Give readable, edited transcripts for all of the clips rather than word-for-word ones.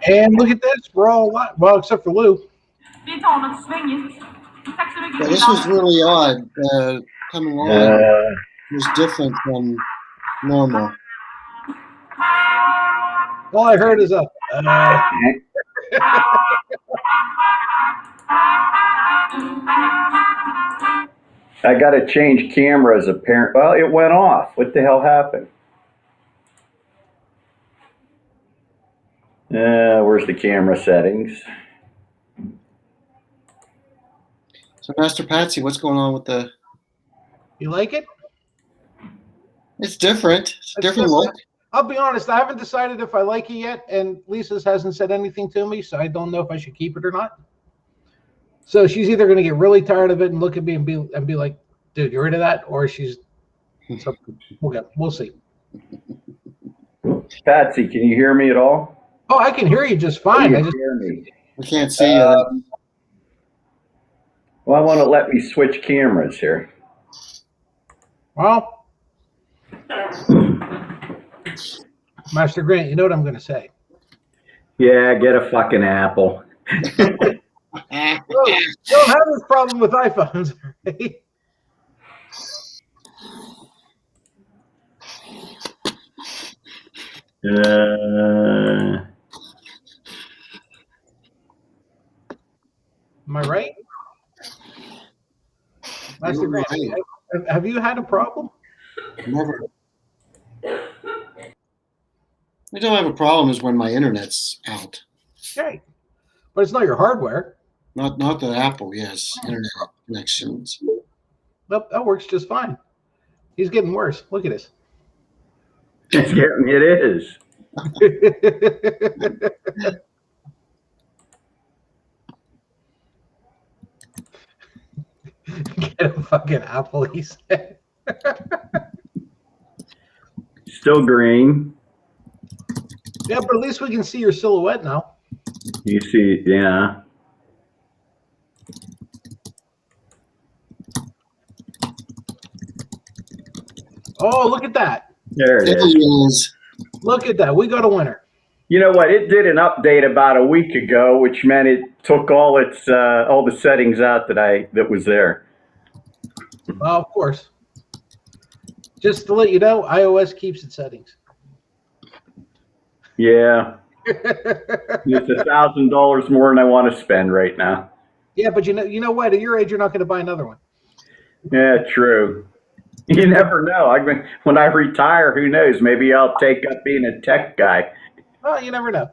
And look at this. We're all well, except for Lou. Yeah, this was really odd. Coming on was different from normal. All I heard is a. I got to change cameras. Apparently, well, it went off. What the hell happened? Where's the camera settings? So, Master Patsy, what's going on with the? You like it? It's different. It's a different look. I'll be honest. I haven't decided if I like it yet, and Lisa's hasn't said anything to me, so I don't know if I should keep it or not. So she's either going to get really tired of it and look at me and be like, "Dude, you're rid of that," or she's. We'll see. Patsy, can you hear me at all? Oh, I can hear you just fine. I just hear me. We can't see you. Well, I want to let me switch cameras here. Well, Master Grant, you know what I'm going to say. Yeah, get a fucking Apple. You don't have this problem with iPhones, right? Am I right? Master Grant, have you had a problem? Never. We don't have a problem is when my internet's out. Okay. But it's not your hardware. Not the Apple, yes. Internet connections. Nope, that works just fine. He's getting worse. Look at this. It is. Get a fucking Apple, he said. Still green. Yeah, but at least we can see your silhouette now. You see, yeah. Oh, look at that. There it is. Look at that. We got a winner. You know what? It did an update about a week ago, which meant it took all the settings out that was there. Well, of course. Just to let you know, iOS keeps its settings. Yeah. It's $1,000 more than I want to spend right now. Yeah, but you know what? At your age, you're not going to buy another one. Yeah, true. You never know. When I retire, who knows? Maybe I'll take up being a tech guy. Well, you never know.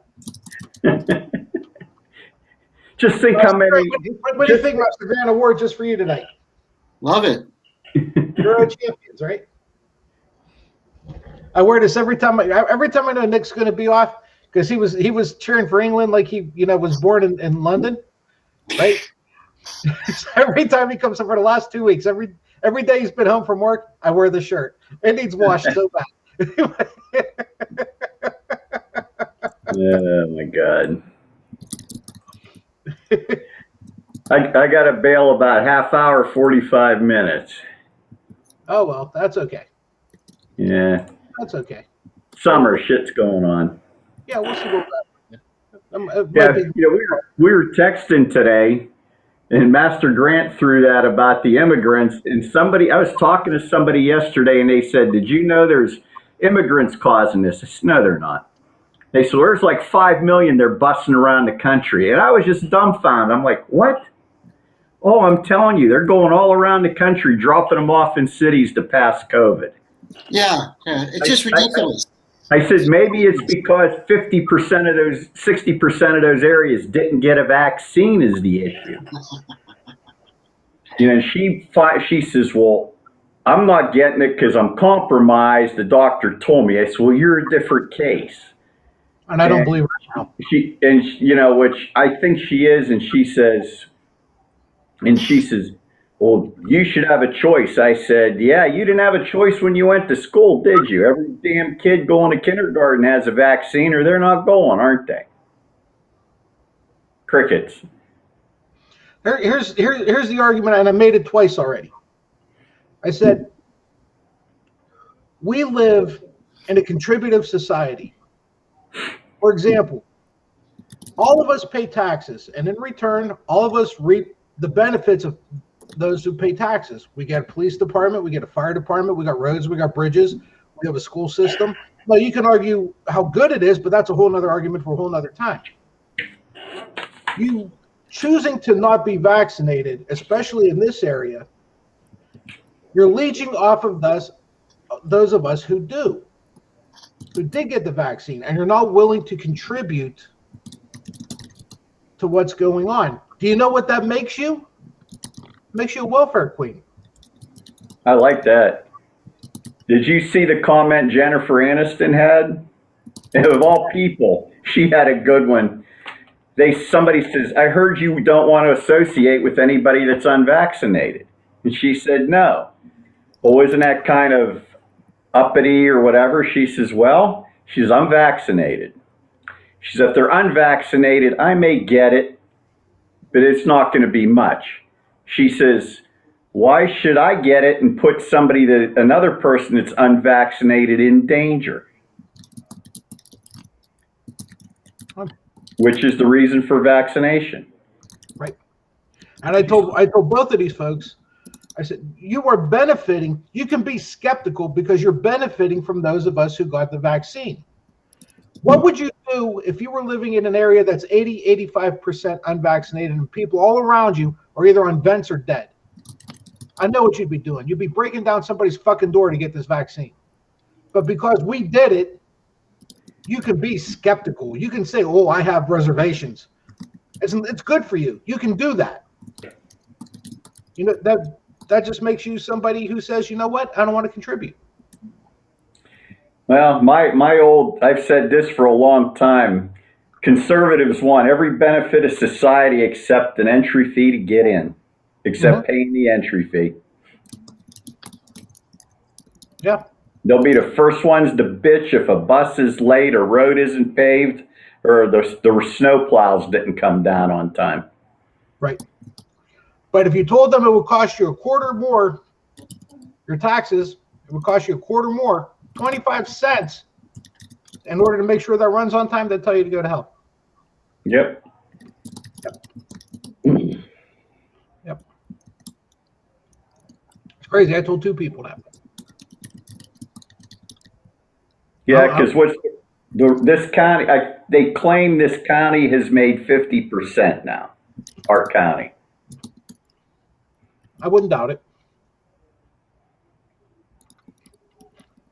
Just think how many. What do you think, Master Grant Award just for you tonight? Love it. Euro champions, right? I wear this every time I know Nick's going to be off because he was cheering for England like he was born in London, right? So every time he comes up for the last 2 weeks, every day he's been home from work, I wear the shirt. It needs washed so bad. Oh my God. I got to bail about half hour, 45 minutes. Oh, well, that's okay. Yeah. That's okay. Summer shit's going on. Yeah, we'll see what happens. Yeah, we were texting today, and Master Grant threw that about the immigrants. And I was talking to somebody yesterday, and they said, "Did you know there's immigrants causing this?" I said, "No, they're not." They said, "There's like 5 million they're busting around the country," and I was just dumbfounded. I'm like, "What?" Oh, I'm telling you, they're going all around the country, dropping them off in cities to pass COVID. Yeah, it's just ridiculous. I said, maybe it's because 50% of those, 60% of those areas didn't get a vaccine is the issue. She says, "Well, I'm not getting it because I'm compromised. The doctor told me." I said, "Well, you're a different case." And I don't believe her now. Which I think she is. And she says, "Well, you should have a choice." I said, "Yeah, you didn't have a choice when you went to school, did you? Every damn kid going to kindergarten has a vaccine or they're not going, aren't they?" Crickets. Here's the argument, and I made it twice already. I said, we live in a contributive society. For example, All of us pay taxes, and in return, all of us reap the benefits of those who pay taxes. We get a police department, we get a fire department, we got roads, we got bridges, we have a school system. Now, you can argue how good it is, but that's a whole other argument for a whole other time. You choosing to not be vaccinated, especially in this area, you're leeching off of those of us who did get the vaccine, and you're not willing to contribute to what's going on. Do you know what that makes you? Makes you a welfare queen. I like that. Did you see the comment Jennifer Aniston had? And of all people, she had a good one. Somebody says, I heard you don't want to associate with anybody that's unvaccinated. And she said, no. Well, isn't that kind of uppity or whatever? She says, well, I'm vaccinated. She said, if they're unvaccinated, I may get it, but it's not going to be much. She says, why should I get it and put another person that's unvaccinated in danger? Which is the reason for vaccination. Right. And I told both of these folks, I said, you are benefiting. You can be skeptical because you're benefiting from those of us who got the vaccine. What would you do if you were living in an area that's 85% unvaccinated and people all around you are either on vents or dead? I know what you'd be doing. You'd be breaking down somebody's fucking door to get this vaccine. But because we did it, you can be skeptical. You can say, oh, I have reservations. It's good for you. You can do that. You know, that just makes you somebody who says, you know what, I don't want to contribute. Well, I've said this for a long time. Conservatives want every benefit of society except an entry fee to get in, except paying the entry fee. Yeah. They'll be the first ones to bitch if a bus is late or road isn't paved or the snow plows didn't come down on time. Right. But if you told them it would cost you a quarter more, your taxes, it would cost you a quarter more, 25 cents, in order to make sure that runs on time, they'd tell you to go to hell. Yep. Yep. It's crazy. I told two people that. Yeah, because this county, they claim this county has made 50% now, our county. I wouldn't doubt it.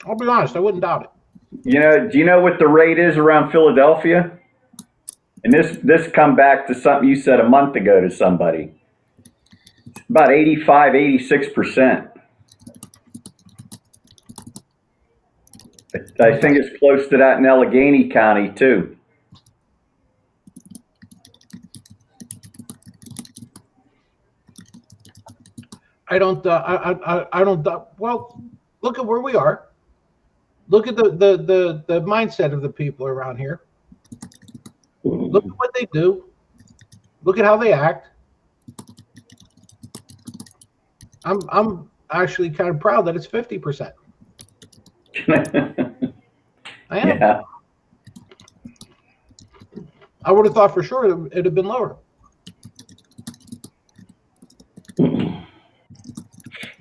I'll be honest, I wouldn't doubt it. You know, do you know what the rate is around Philadelphia? And this come back to something you said a month ago to somebody. It's about 85, 86%. I think it's close to that in Allegheny County too. I don't. Well, look at where we are. Look at the mindset of the people around here. Look at what they do. Look at how they act. I'm actually kind of proud that it's 50%. I am. Yeah. I would have thought for sure it'd have been lower.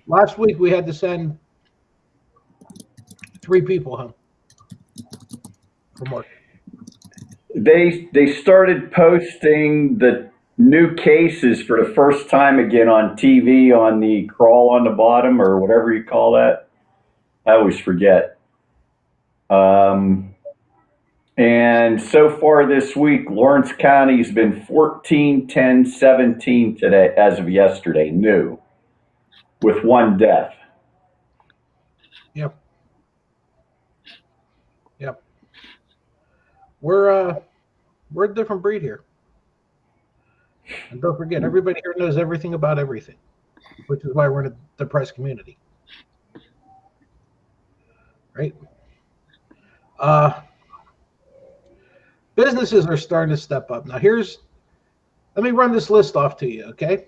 Last week we had to send 3 people home from work. They started posting the new cases for the first time again on TV on the crawl on the bottom or whatever you call that. I always forget. And so far this week, Lawrence County's been 14, 10, 17 today, as of yesterday, new, with 1 death. Yep. Yep. We're a different breed here. And don't forget, everybody here knows everything about everything, which is why we're in a depressed community. Right? Businesses are starting to step up. Now let me run this list off to you, okay?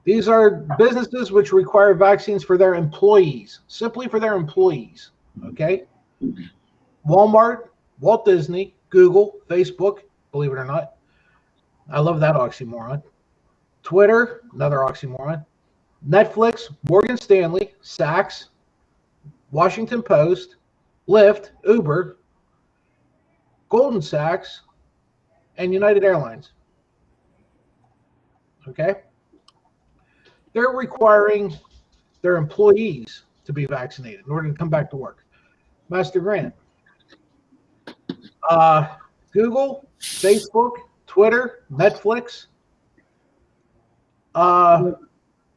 These are businesses which require vaccines for their employees, simply for their employees, okay? Walmart, Walt Disney, Google, Facebook, believe it or not. I love that oxymoron. Twitter, another oxymoron. Netflix, Morgan Stanley, Saks, Washington Post, Lyft, Uber, Goldman Sachs, and United Airlines. Okay? They're requiring their employees to be vaccinated in order to come back to work. Master Grant, Google, Facebook, Twitter, Netflix.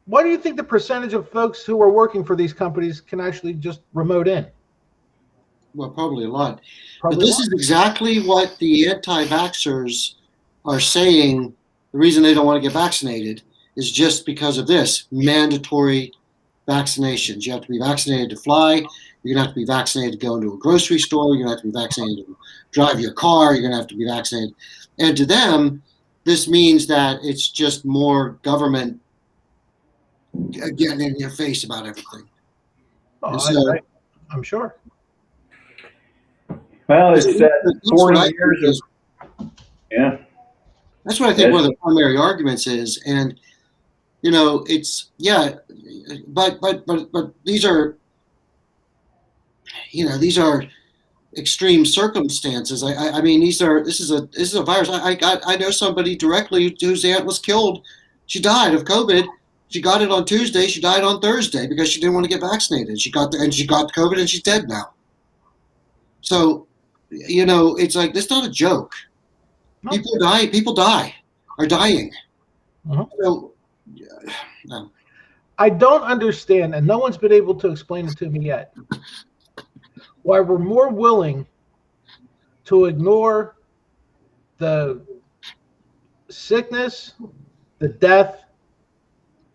What do you think the percentage of folks who are working for these companies can actually just remote in? Well, probably a lot. Probably But this is exactly what the anti-vaxxers are saying. The reason they don't want to get vaccinated is just because of this mandatory vaccinations. You have to be vaccinated to fly. You're going to have to be vaccinated to go into a grocery store. You're going to have to be vaccinated to drive your car. You're going to have to be vaccinated. And to them, this means that it's just more government getting in your face about everything. Oh, I'm sure. Well, it's That's 40 what years of, yeah. That's what I think one of the primary arguments is. And, you know, it's, yeah, but these are, you know, these are extreme circumstances. I mean, this is a virus. I know somebody directly whose aunt was killed. She died of COVID. She got it on Tuesday. She died on Thursday because she didn't want to get vaccinated. She got COVID and she's dead now. So, you know, it's like, it's not a joke. No. People are dying. Uh-huh. So, no. I don't understand, and no one's been able to explain it to me yet, why we're more willing to ignore the sickness, the death,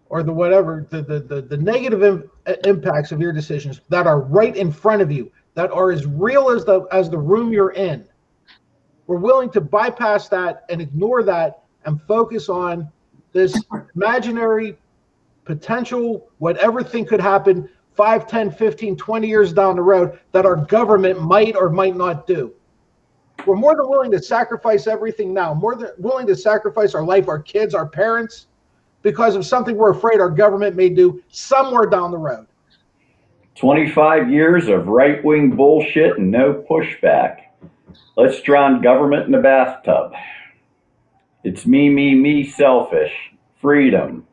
or the whatever, the negative impacts of your decisions that are right in front of you, that are as real as the room you're in. We're willing to bypass that and ignore that and focus on this imaginary potential, whatever thing could happen 5, 10, 15, 20 years down the road that our government might or might not do. We're more than willing to sacrifice everything now, more than willing to sacrifice our life, our kids, our parents, because of something we're afraid our government may do somewhere down the road. 25 years of right-wing bullshit and no pushback. Let's drown government in the bathtub. It's me, selfish. Freedom.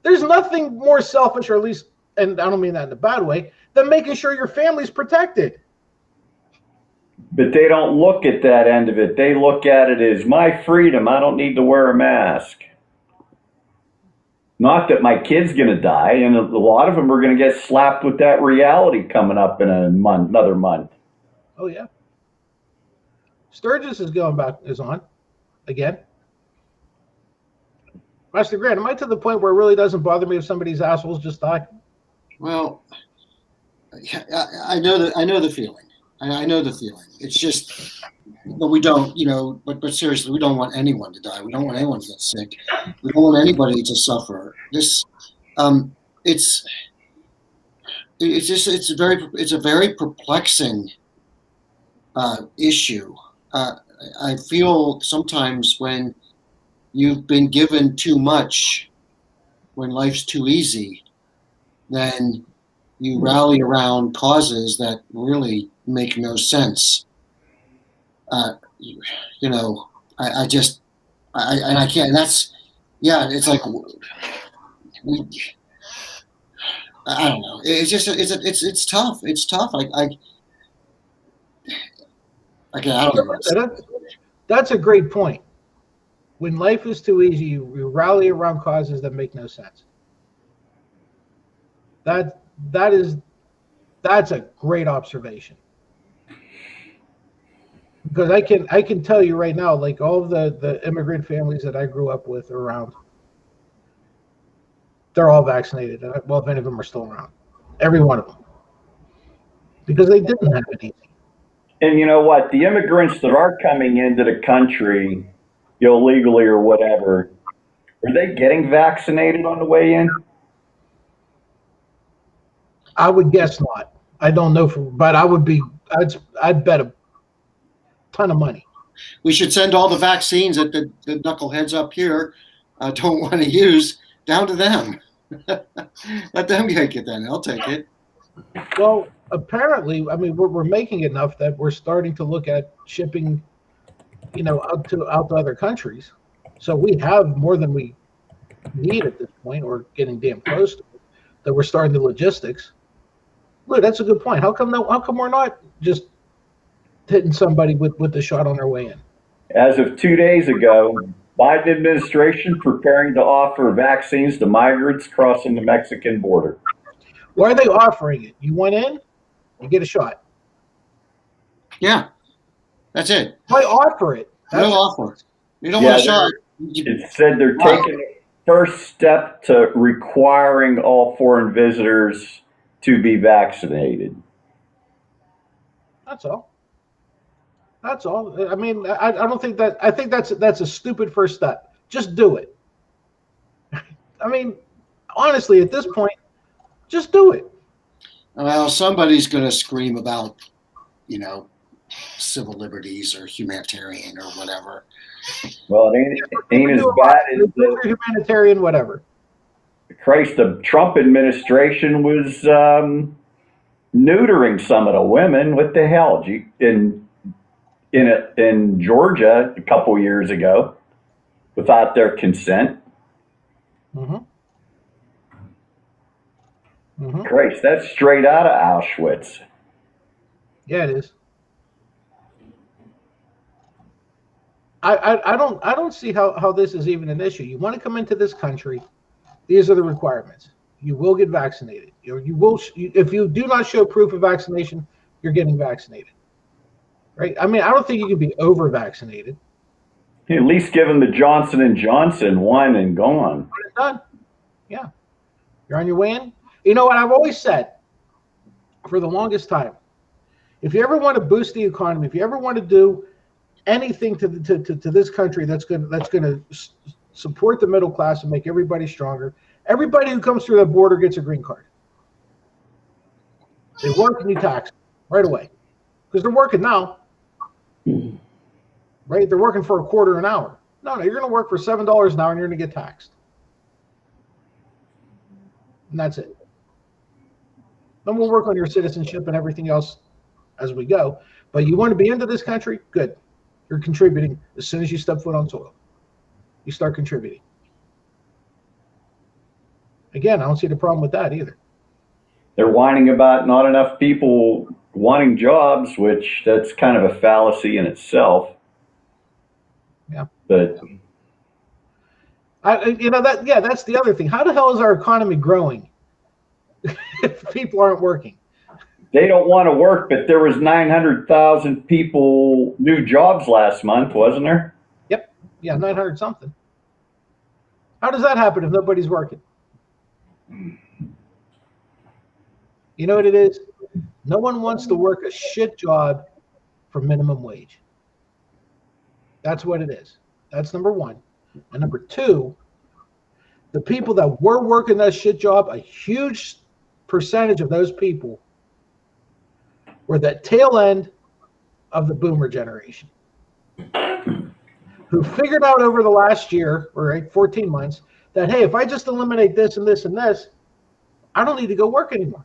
There's nothing more selfish, or at least, and I don't mean that in a bad way, than making sure your family's protected. But they don't look at that end of it. They look at it as my freedom. I don't need to wear a mask. Not that my kid's going to die, and a lot of them are going to get slapped with that reality coming up in another month. Oh, yeah. Sturgis is on again. Master Grant, am I to the point where it really doesn't bother me if somebody's assholes just die? Well, I know the feeling. I know the feeling. It's just, but we don't, you know. But seriously, we don't want anyone to die. We don't want anyone to get sick. We don't want anybody to suffer. This, it's a very perplexing issue. I feel sometimes when you've been given too much, when life's too easy, then you rally around causes that really make no sense. You know, I can't, and that's, yeah, it's like, I don't know. It's just, it's tough. It's tough. I don't know. That's a great point. When life is too easy, you rally around causes that make no sense. That's a great observation. Because I can tell you right now, like all of the immigrant families that I grew up with around, they're all vaccinated. Well, if any of them are still around, every one of them, because they didn't have it easy. And you know what? The immigrants that are coming into the country, illegally or whatever, are they getting vaccinated on the way in? I would guess not. I don't know, but I'd bet ton of money. We should send all the vaccines that the knuckleheads up here don't want to use down to them. Let them take it then. They'll take it. Well, apparently, I mean, we're making enough that we're starting to look at shipping, out to other countries. So we have more than we need at this point, or getting damn close to it, that we're starting the logistics. Look, that's a good point. How come we're not just hitting somebody with the shot on their way in? As of 2 days ago, Biden administration preparing to offer vaccines to migrants crossing the Mexican border. Why are they offering it? You went in, you get a shot. Yeah, that's it. Why offer it? Real offer. You don't want a shot. It said they're taking the first step to requiring all foreign visitors to be vaccinated. That's all. That's all. I mean, I don't think that. I think that's a stupid first step. Just do it. I mean, honestly, at this point, just do it. Well, somebody's going to scream about, civil liberties or humanitarian or whatever. Well, it ain't as bad as the humanitarian, whatever. Christ, the Trump administration was neutering some of the women. What the hell? In Georgia a couple years ago, without their consent. Mm-hmm. Mm-hmm. Christ, that's straight out of Auschwitz. Yeah, it is. I don't see how this is even an issue. You want to come into this country, these are the requirements. You will get vaccinated. If you do not show proof of vaccination, you're getting vaccinated. Right? I mean, I don't think you can be over vaccinated. At least give them the Johnson & Johnson one and gone. It's done. Yeah. You're on your way in. You know what I've always said for the longest time, if you ever want to boost the economy, if you ever want to do anything to this country that's going to support the middle class and make everybody stronger, everybody who comes through that border gets a green card. They work and you tax them right away because they're working now. Right? They're working for a quarter an hour. No, you're going to work for $7 an hour and you're going to get taxed. And that's it. Then we'll work on your citizenship and everything else as we go. But you want to be into this country? Good. You're contributing as soon as you step foot on soil. You start contributing. Again, I don't see the problem with that either. They're whining about not enough people wanting jobs, which that's kind of a fallacy in itself. Yeah. But that's the other thing. How the hell is our economy growing if people aren't working? They don't want to work, but there was 900,000 people new jobs last month, wasn't there? Yep. Yeah, 900 something. How does that happen if nobody's working? You know what it is? No one wants to work a shit job for minimum wage. That's what it is. That's number one. And number two, the people that were working that shit job, a huge percentage of those people were the tail end of the boomer generation who figured out over the last year, or 14 months, that, hey, if I just eliminate this and this and this, I don't need to go work anymore.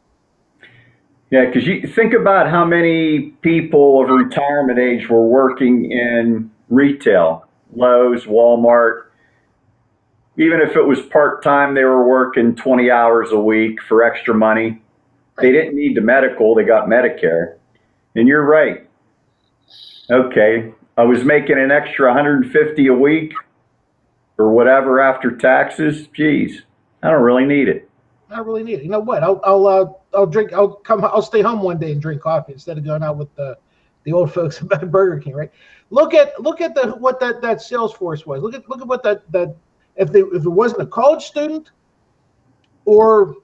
Yeah, because you think about how many people of retirement age were working in retail, Lowe's, Walmart. Even if it was part-time, they were working 20 hours a week for extra money. They didn't need the medical, they got Medicare. And you're right. Okay, I was making an extra 150 a week or whatever after taxes. Geez, I don't really need it. I don't really need it. You know what? I'll stay home one day and drink coffee instead of going out with the old folks at Burger King, right? Look at what that sales force was. Look at what that if it wasn't a college student, or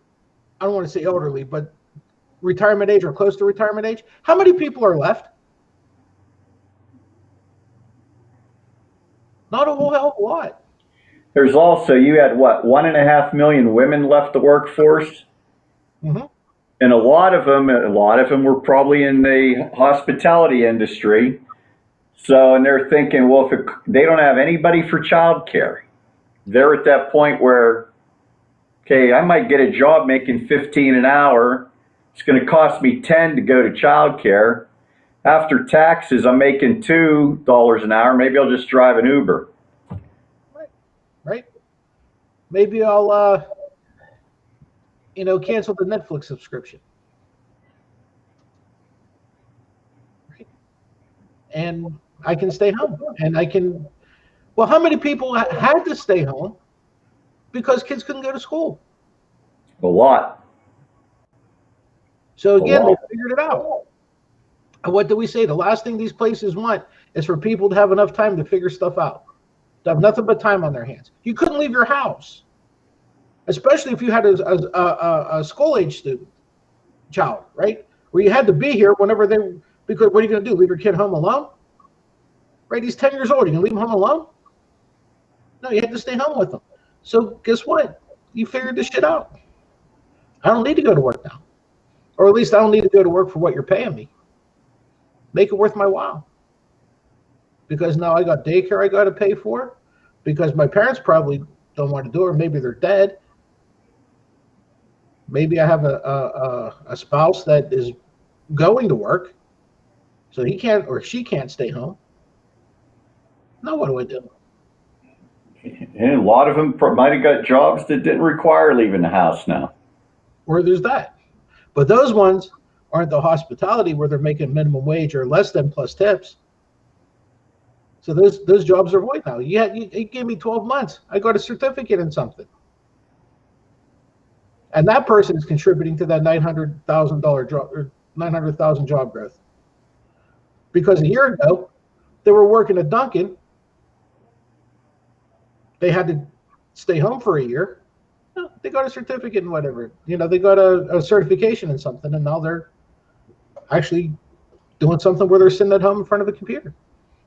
I don't want to say elderly, but retirement age or close to retirement age, how many people are left? Not a whole hell of a lot. There's also, you had what, 1.5 million women left the workforce? Mm-hmm. And a lot of them were probably in the hospitality industry. So, and they're thinking, well, if they don't have anybody for childcare, they're at that point where, okay, I might get a job making 15 an hour. It's going to cost me 10 to go to childcare. After taxes, I'm making $2 an hour. Maybe I'll just drive an Uber. Right. Maybe I'll, cancel the Netflix subscription. Right. And I can stay home, and I can. Well, how many people had to stay home because kids couldn't go to school? A lot. So again, they figured it out. And what do we say? The last thing these places want is for people to have enough time to figure stuff out. To have nothing but time on their hands. You couldn't leave your house, especially if you had a school-age student child, right? Where you had to be here whenever because what are you going to do? Leave your kid home alone? Right? He's 10 years old. You can leave him home alone? No, you had to stay home with him. So guess what? You figured this shit out. I don't need to go to work now. Or at least I don't need to go to work for what you're paying me. Make it worth my while. Because now I got daycare I got to pay for. Because my parents probably don't want to do it. Or maybe they're dead. Maybe I have a spouse that is going to work. So he can't or she can't stay home. Now what do I do? And a lot of them might have got jobs that didn't require leaving the house now. Or there's that. But those ones aren't the hospitality where they're making minimum wage or less than plus tips. So those jobs are void now. You gave me 12 months. I got a certificate in something. And that person is contributing to that $900,000 job or 900,000 job growth. Because a year ago, they were working at Dunkin'. They had to stay home for a year. No, they got a certificate and whatever. They got a certification in something, and now they're actually doing something where they're sitting at home in front of a computer.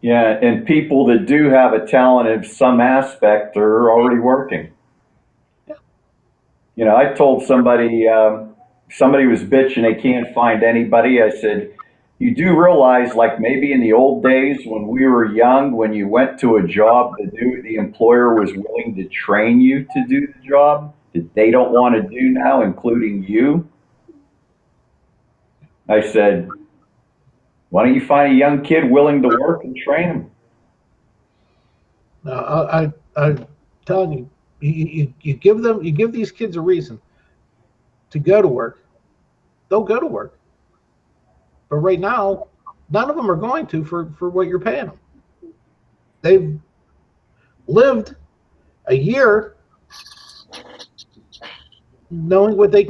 Yeah, and people that do have a talent in some aspect are already working. Yeah. I told somebody was bitching they can't find anybody. I said, you do realize, like maybe in the old days when we were young, when you went to a job, the employer was willing to train you to do the job that they don't want to do now, including you. I said, why don't you find a young kid willing to work and train him? I'm telling you, you give these kids a reason to go to work, they'll go to work. But right now, none of them are going to for what you're paying them. They've lived a year knowing what they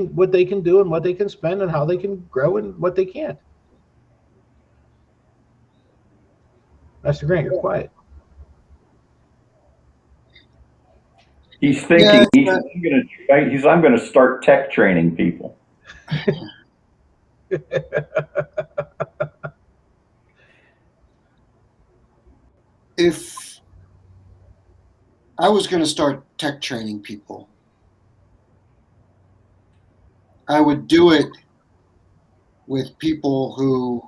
can do and what they can spend and how they can grow and what they can't. Master Grant, you're quiet. He's thinking I'm going to start tech training people. If I was going to start tech training people, I would do it with people who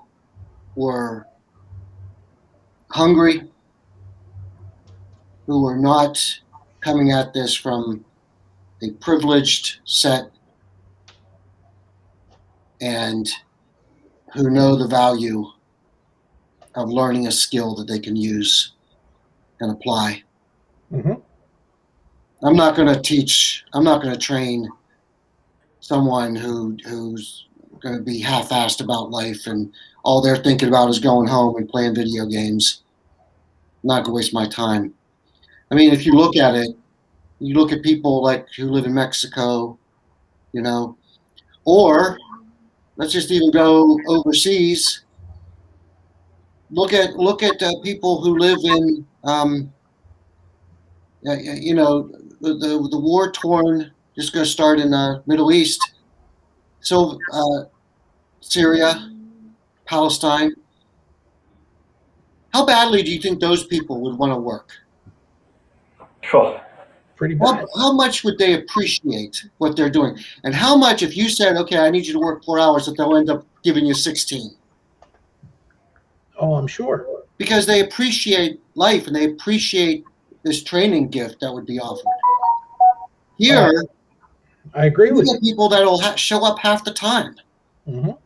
were hungry, who were not coming at this from a privileged set, and who know the value of learning a skill that they can use and apply. Mm-hmm. I'm not going to train someone who's going to be half-assed about life and all they're thinking about is going home and playing video games. I'm not going to waste my time. I mean, if you look at it, you look at people like who live in Mexico, or let's just even go overseas. Look at people who live in, the war-torn, just going to start in the Middle East. So Syria, Palestine. How badly do you think those people would want to work? Oh. Pretty bad. How much would they appreciate what they're doing? And how much, if you said, okay, I need you to work 4 hours, that they'll end up giving you 16? Oh, I'm sure. because they appreciate life and they appreciate this training gift that would be offered. Here, I agree you with get people that will show up half the time you.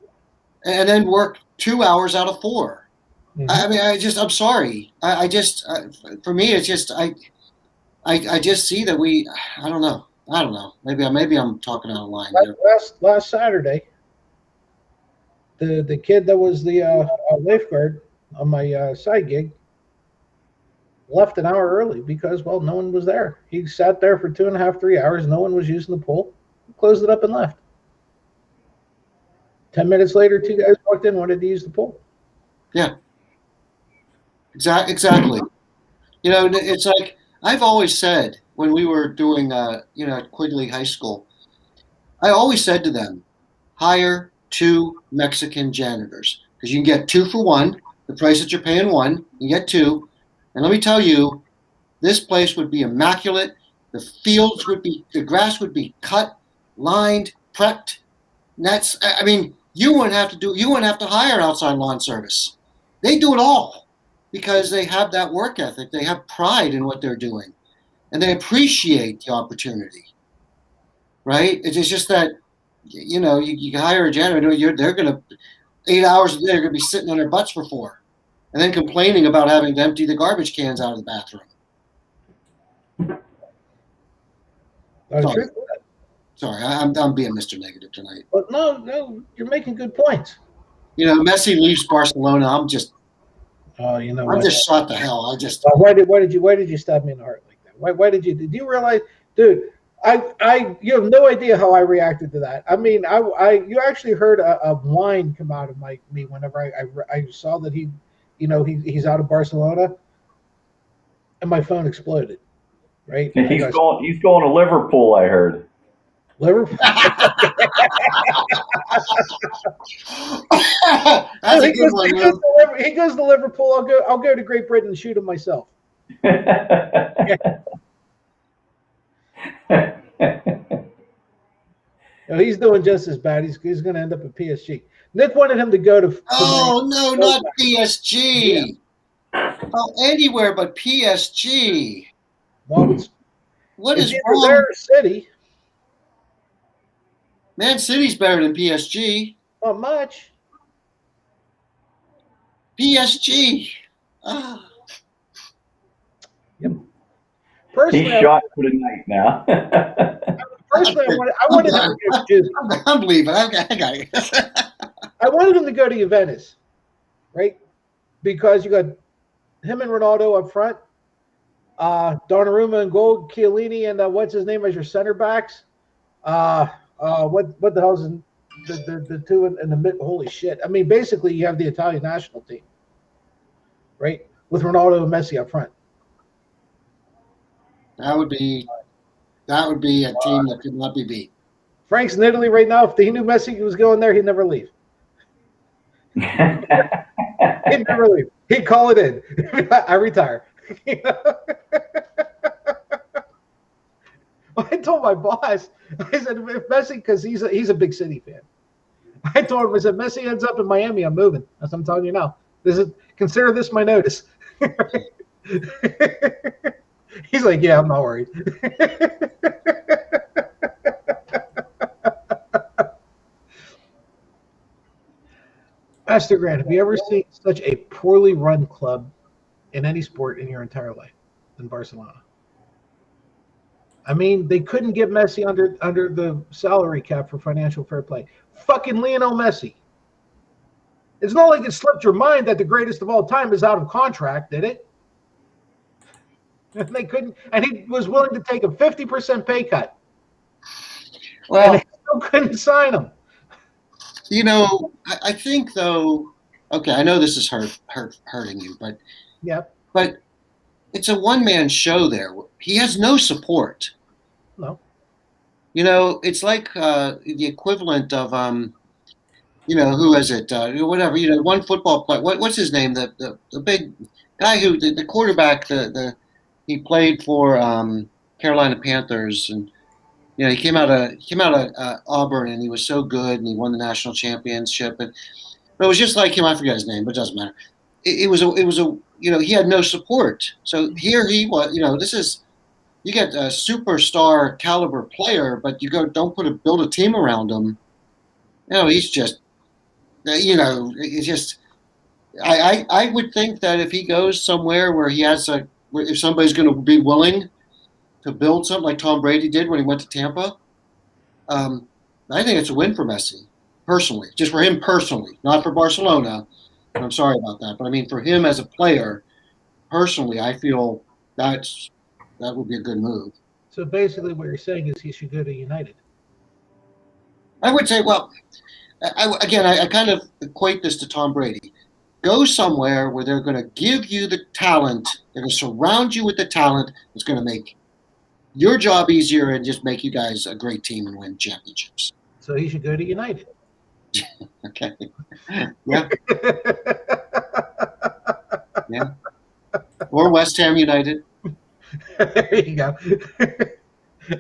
and then work 2 hours out of 4. I mean, I'm sorry. For me, it's just, I just see that I don't know. Maybe I'm talking out of line here. Last Saturday, the kid that was the lifeguard on my side gig left an hour early because, well, no one was there. He sat there for 2.5, 3 hours. No one was using the pool. Closed it up and left. 10 minutes later, 2 guys walked in, wanted to use the pool. Yeah. Exactly. You know, it's like I've always said when we were doing, at Quigley High School, I always said to them, hire 2 Mexican janitors because you can get 2 for 1. The price that you're paying 1, you get 2. And let me tell you, this place would be immaculate. The grass would be cut, lined, prepped, nets. I mean, you wouldn't have to hire outside lawn service. They do it all because they have that work ethic. They have pride in what they're doing and they appreciate the opportunity, right? It's just that, you can hire a janitor, they're going to 8 hours a day, they're going to be sitting on their butts for 4. And then complaining about having to empty the garbage cans out of the bathroom. Sorry, I'm being Mr. Negative tonight. But no, you're making good points. Messi leaves Barcelona. I'm just shot the hell. Why did you stab me in the heart like that? Why did you realize, dude? You have no idea how I reacted to that. I mean, you actually heard a whine come out of me whenever I saw that he's out of Barcelona, and my phone exploded. Right? He's going to Liverpool, I heard. Liverpool. That's a good one. He goes to Liverpool. I'll go to Great Britain and shoot him myself. He's doing just as bad. He's going to end up at PSG. Nick wanted him to go to. No, not PSG. Yeah. Oh, anywhere but PSG. Well, what is wrong? Their city. Man City's better than PSG. Not much. PSG. Yep. Personally, he's shot for the night now. Personally, I wanted him to go. I'm leaving. I got it. I wanted him to go to Juventus, right? Because you got him and Ronaldo up front, Donnarumma and goal, Chiellini and what's his name as your center backs. What the hell's the two in the mid? Holy shit! I mean, basically, you have the Italian national team, right? With Ronaldo and Messi up front. That would be a team that could not be beat. Frank's in Italy right now. If he knew Messi was going there, he'd never leave. He'd never leave. He'd call it in. I retire. I told my boss, I said, if Messi, because he's a big City fan. I told him, I said, Messi ends up in Miami, I'm moving. That's what I'm telling you now. Consider this my notice. He's like, yeah, I'm not worried. Master Grant, have you ever seen such a poorly run club in any sport in your entire life than Barcelona? I mean, they couldn't get Messi under the salary cap for financial fair play. Fucking Lionel Messi. It's not like it slipped your mind that the greatest of all time is out of contract, did it? And they couldn't, and he was willing to take a 50% pay cut. Well, and they still couldn't sign him. I think though. Okay, I know this is hurting you, but yeah, but it's a one-man show there. He has no support. No. It's like the equivalent of who is it? Whatever. One football player. What's his name? The big guy who the quarterback. He played for Carolina Panthers, and he came out of Auburn, and he was so good, and he won the national championship. But it was just like him. I forget his name, but it doesn't matter. It was he had no support. So here he was. This is you get a superstar caliber player, but don't build a team around him. He's just it's just. I would think that if he goes somewhere where if somebody's going to be willing to build something like Tom Brady did when he went to Tampa, I think it's a win for Messi, personally. Just for him personally, not for Barcelona. And I'm sorry about that, but I mean for him as a player, personally, I feel that would be a good move. So basically, what you're saying is he should go to United. I would say, well, I kind of equate this to Tom Brady. Go somewhere where they're going to give you the talent, they're going to surround you with the talent that's going to make your job easier and just make you guys a great team and win championships. So he should go to United. Okay. Yeah. Yeah. Or West Ham United. There you go. I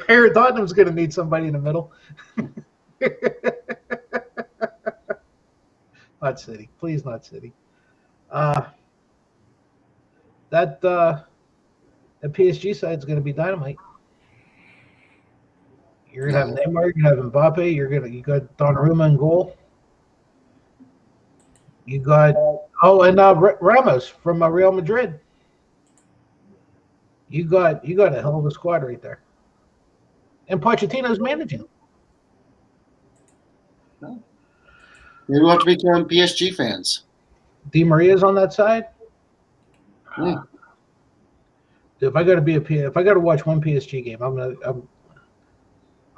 heard Tottenham's going to need somebody in the middle. Not City. Please, not City. That PSG side is going to be dynamite. You're going to have Neymar, you're going to have Mbappe, you got Donnarumma in goal. You got Ramos from Real Madrid. You got a hell of a squad right there. And Pochettino's managing. Maybe we'll have to become PSG fans. Di Maria's on that side. Yeah. If I got to watch one PSG game,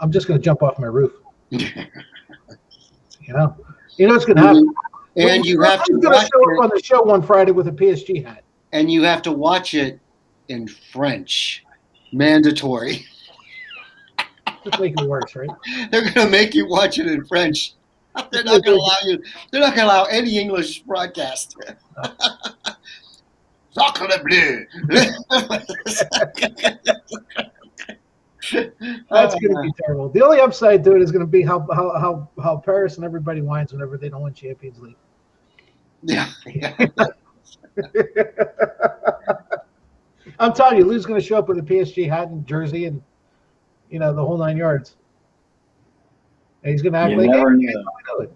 I'm just gonna jump off my roof. You know what's gonna happen. And you have to show up on the show one Friday with a PSG hat. And you have to watch it in French, mandatory. Just make it worse, right? They're gonna make you watch it in French. They're not gonna allow you. They're not gonna allow any English broadcast. Sacre bleu. That's going to be terrible. The only upside to it is going to be how Paris and everybody whines whenever they don't win Champions League. Yeah. I'm telling you, Lou's going to show up with a PSG hat and jersey and the whole 9 yards. And he's going to act like never hey, knew. I know it.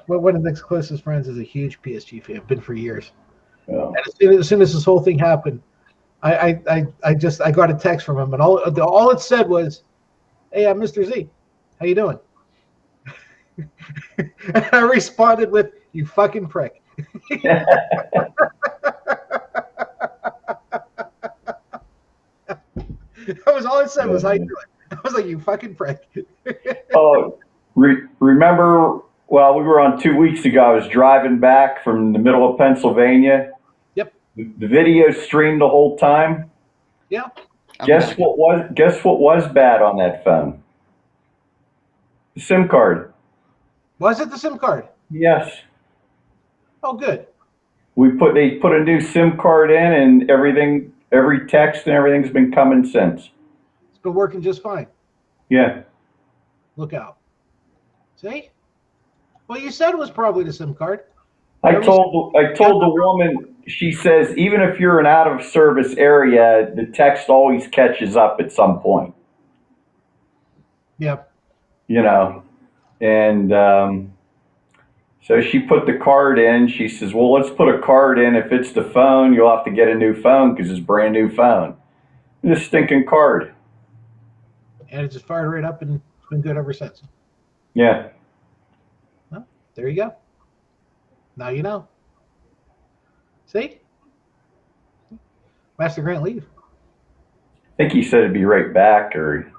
One of Nick's closest friends is a huge PSG fan, been for years. Yeah. And as soon as this whole thing happened, I got a text from him, and all it said was, "Hey, I'm Mr. Z. How you doing?" And I responded with, "You fucking prick." That was all it said was, "How you doing?" I was like, "You fucking prick." Oh, remember? Well, we were on 2 weeks ago. I was driving back from the middle of Pennsylvania. Yep. The video streamed the whole time. Yeah. Guess what was bad on that phone? The SIM card. Was it the SIM card? Yes. Oh, good. They put a new SIM card in, and every text and everything's been coming since. It's been working just fine. Yeah. Look out. See? Well, you said it was probably the SIM card. I told the woman, she says, even if you're in out of service area, the text always catches up at some point. Yeah. And so she put the card in. She says, well, let's put a card in. If it's the phone, you'll have to get a new phone because it's a brand new phone. This stinking card. And it just fired right up and it's been good ever since. Yeah. Well, there you go. Now you know. See? Master Grant leave. I think he said it'd be right back, or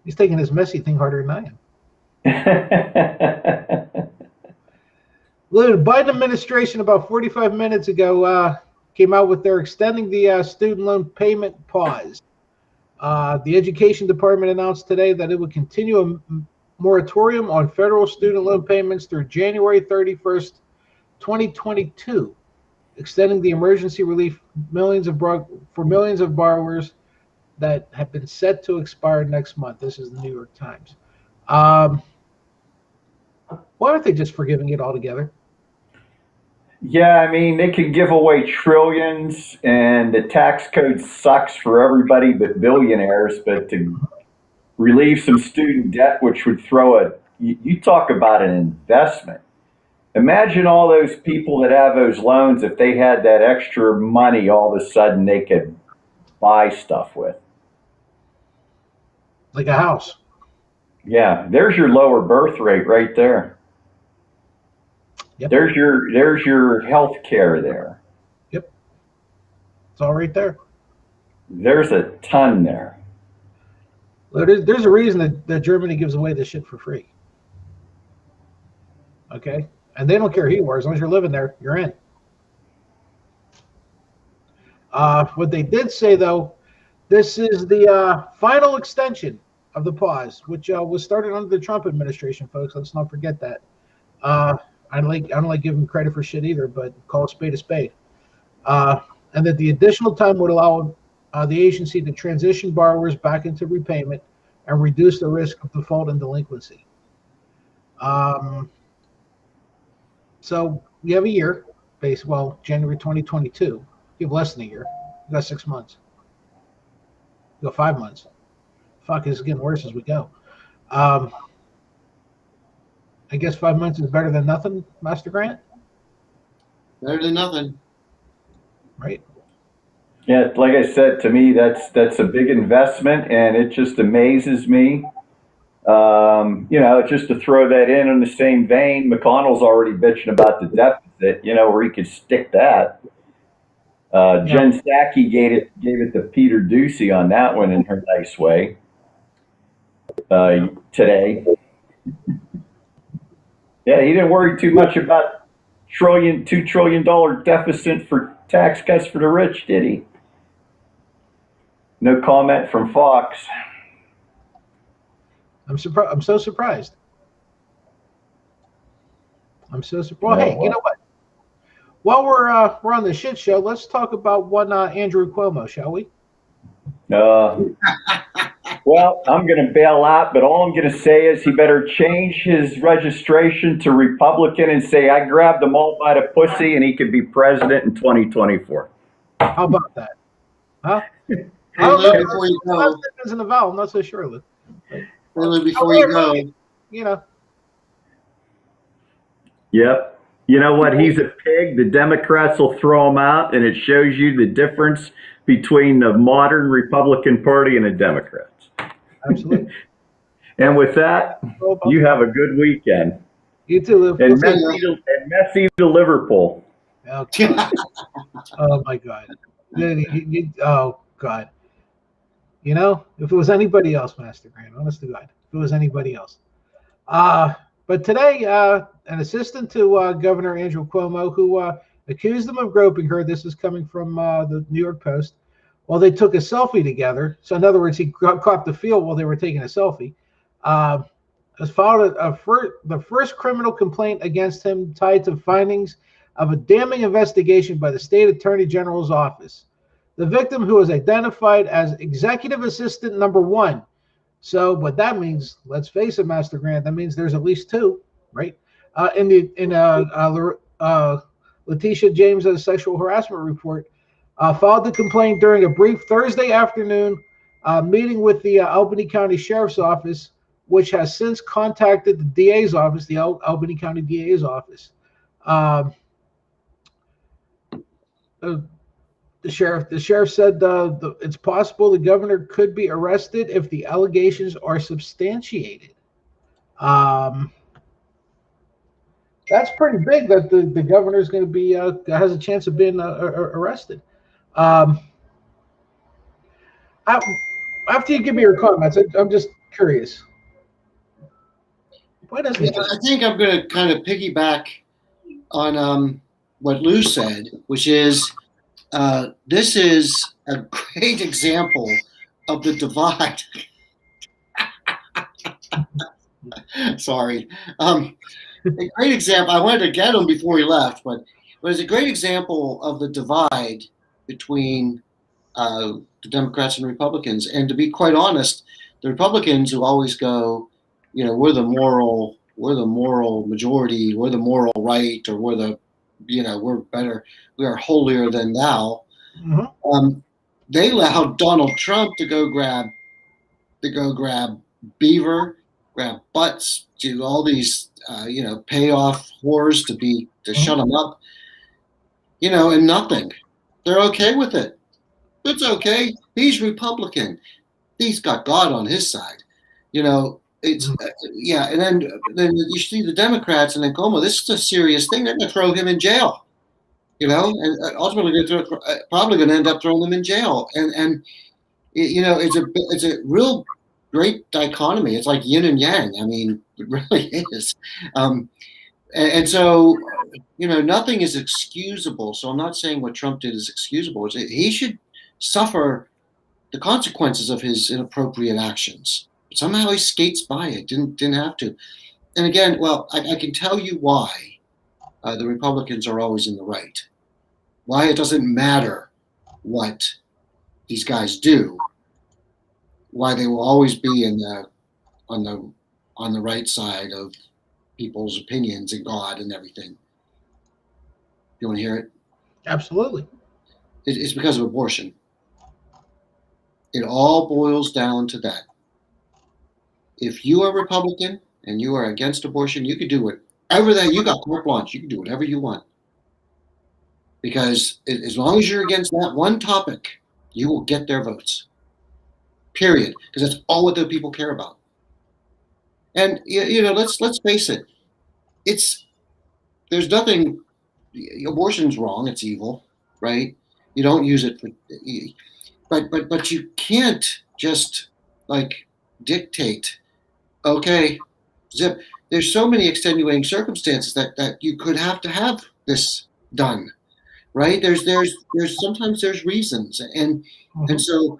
he's taking this messy thing harder than I am. The Biden administration about 45 minutes ago came out with they're extending the student loan payment pause. The Education Department announced today that it would continue a moratorium on federal student loan payments through January 31st, 2022, extending the emergency relief for millions of borrowers that have been set to expire next month. This is the New York Times. Why aren't they just forgiving it altogether? Yeah, I mean, they could give away trillions, and the tax code sucks for everybody but billionaires. But to relieve some student debt, which would throw you talk about an investment. Imagine all those people that have those loans, if they had that extra money, all of a sudden they could buy stuff with. Like a house. Yeah, there's your lower birth rate right there. Yep. There's your health care there. Yep. It's all right there. There's a ton there. Well, there's a reason that Germany gives away this shit for free. Okay? And they don't care who you are. As long as you're living there, you're in. What they did say, though, this is the final extension of the pause, which was started under the Trump administration, folks. Let's not forget that. I don't like giving credit for shit either, but call a spade a spade. And that the additional time would allow the agency to transition borrowers back into repayment and reduce the risk of default and delinquency. So you have a year, January 2022. You have less than a year. You got 6 months. You got 5 months. Fuck, this is getting worse as we go. I guess 5 months is better than nothing, Master Grant? Better than nothing. Right? Yeah, like I said, to me, that's a big investment, and it just amazes me. Just to throw that in the same vein, McConnell's already bitching about the deficit, where he could stick that. Jen Psaki gave it to Peter Ducey on that one in her nice way today. Yeah, he didn't worry too much about $2 trillion deficit for tax cuts for the rich, did he? No comment from Fox. I'm surprised. I'm so surprised. Well, hey, you know what? While we're on the shit show, let's talk about one Andrew Cuomo, shall we? Well, I'm going to bail out, but all I'm going to say is he better change his registration to Republican and say, I grabbed them all by the pussy, and he could be president in 2024. How about that? Huh? Hey, Lou, before you go, in the vowel, I'm not so sure, Lou. Lou, before you go, Yep. You know what? He's a pig. The Democrats will throw him out, and it shows you the difference between the modern Republican Party and the Democrats. Absolutely. And with that, you have a good weekend. You too, Lou. And Messi to Liverpool. Okay. Oh my God. Oh God. If it was anybody else, Master Grant, honest to God, if it was anybody else. But today, an assistant to Governor Andrew Cuomo, who accused him of groping her, this is coming from the New York Post, while they took a selfie together. So in other words, he caught the feel while they were taking a selfie. Has filed the first criminal complaint against him tied to findings of a damning investigation by the state attorney general's office. The victim, who was identified as executive assistant number 1. So what that means, let's face it, Master Grant, that means there's at least 2, right? Letitia James' sexual harassment report, filed the complaint during a brief Thursday afternoon meeting with the Albany County Sheriff's Office, which has since contacted the DA's office, the Albany County DA's office. The sheriff said it's possible the governor could be arrested if the allegations are substantiated. That's pretty big that the governor is going to be has a chance of being arrested. After you give me your comments, I'm just curious. Why doesn't he I think I'm going to kind of piggyback on what Lou said, which is this is a great example of the divide. Sorry. A great example. I wanted to get him before he left, but it's a great example of the divide between the Democrats and Republicans. And to be quite honest, the Republicans who always go, we're the moral we're the moral majority, we're the moral right, or we're the, we're better, we are holier than thou. Mm-hmm. They allowed Donald Trump to go grab beaver, grab butts, do all these pay off whores to shut them up, and nothing. They're okay with it. It's okay. He's Republican. He's got God on his side. It's yeah. And then you see the Democrats and then Como. This is a serious thing. They're going to throw him in jail. And ultimately probably going to end up throwing him in jail. And it's a real great dichotomy. It's like yin and yang. I mean, it really is. And so, nothing is excusable. So I'm not saying what Trump did is excusable. He should suffer the consequences of his inappropriate actions. But somehow he skates by it. Didn't have to. And again, well, I can tell you why the Republicans are always in the right. Why it doesn't matter what these guys do. Why they will always be on the right side of people's opinions and God and everything. You want to hear it? Absolutely. It's because of abortion. It all boils down to that. If you are Republican and you are against abortion, you can do whatever you got carte blanche. You can do whatever you want. Because as long as you're against that one topic, you will get their votes. Period. Because that's all what the people care about. And let's face it. There's nothing. Abortion's wrong. It's evil, right? You don't use it for. But you can't just dictate. Okay, zip. There's so many extenuating circumstances that you could have to have this done, right? There's sometimes there's reasons, and so,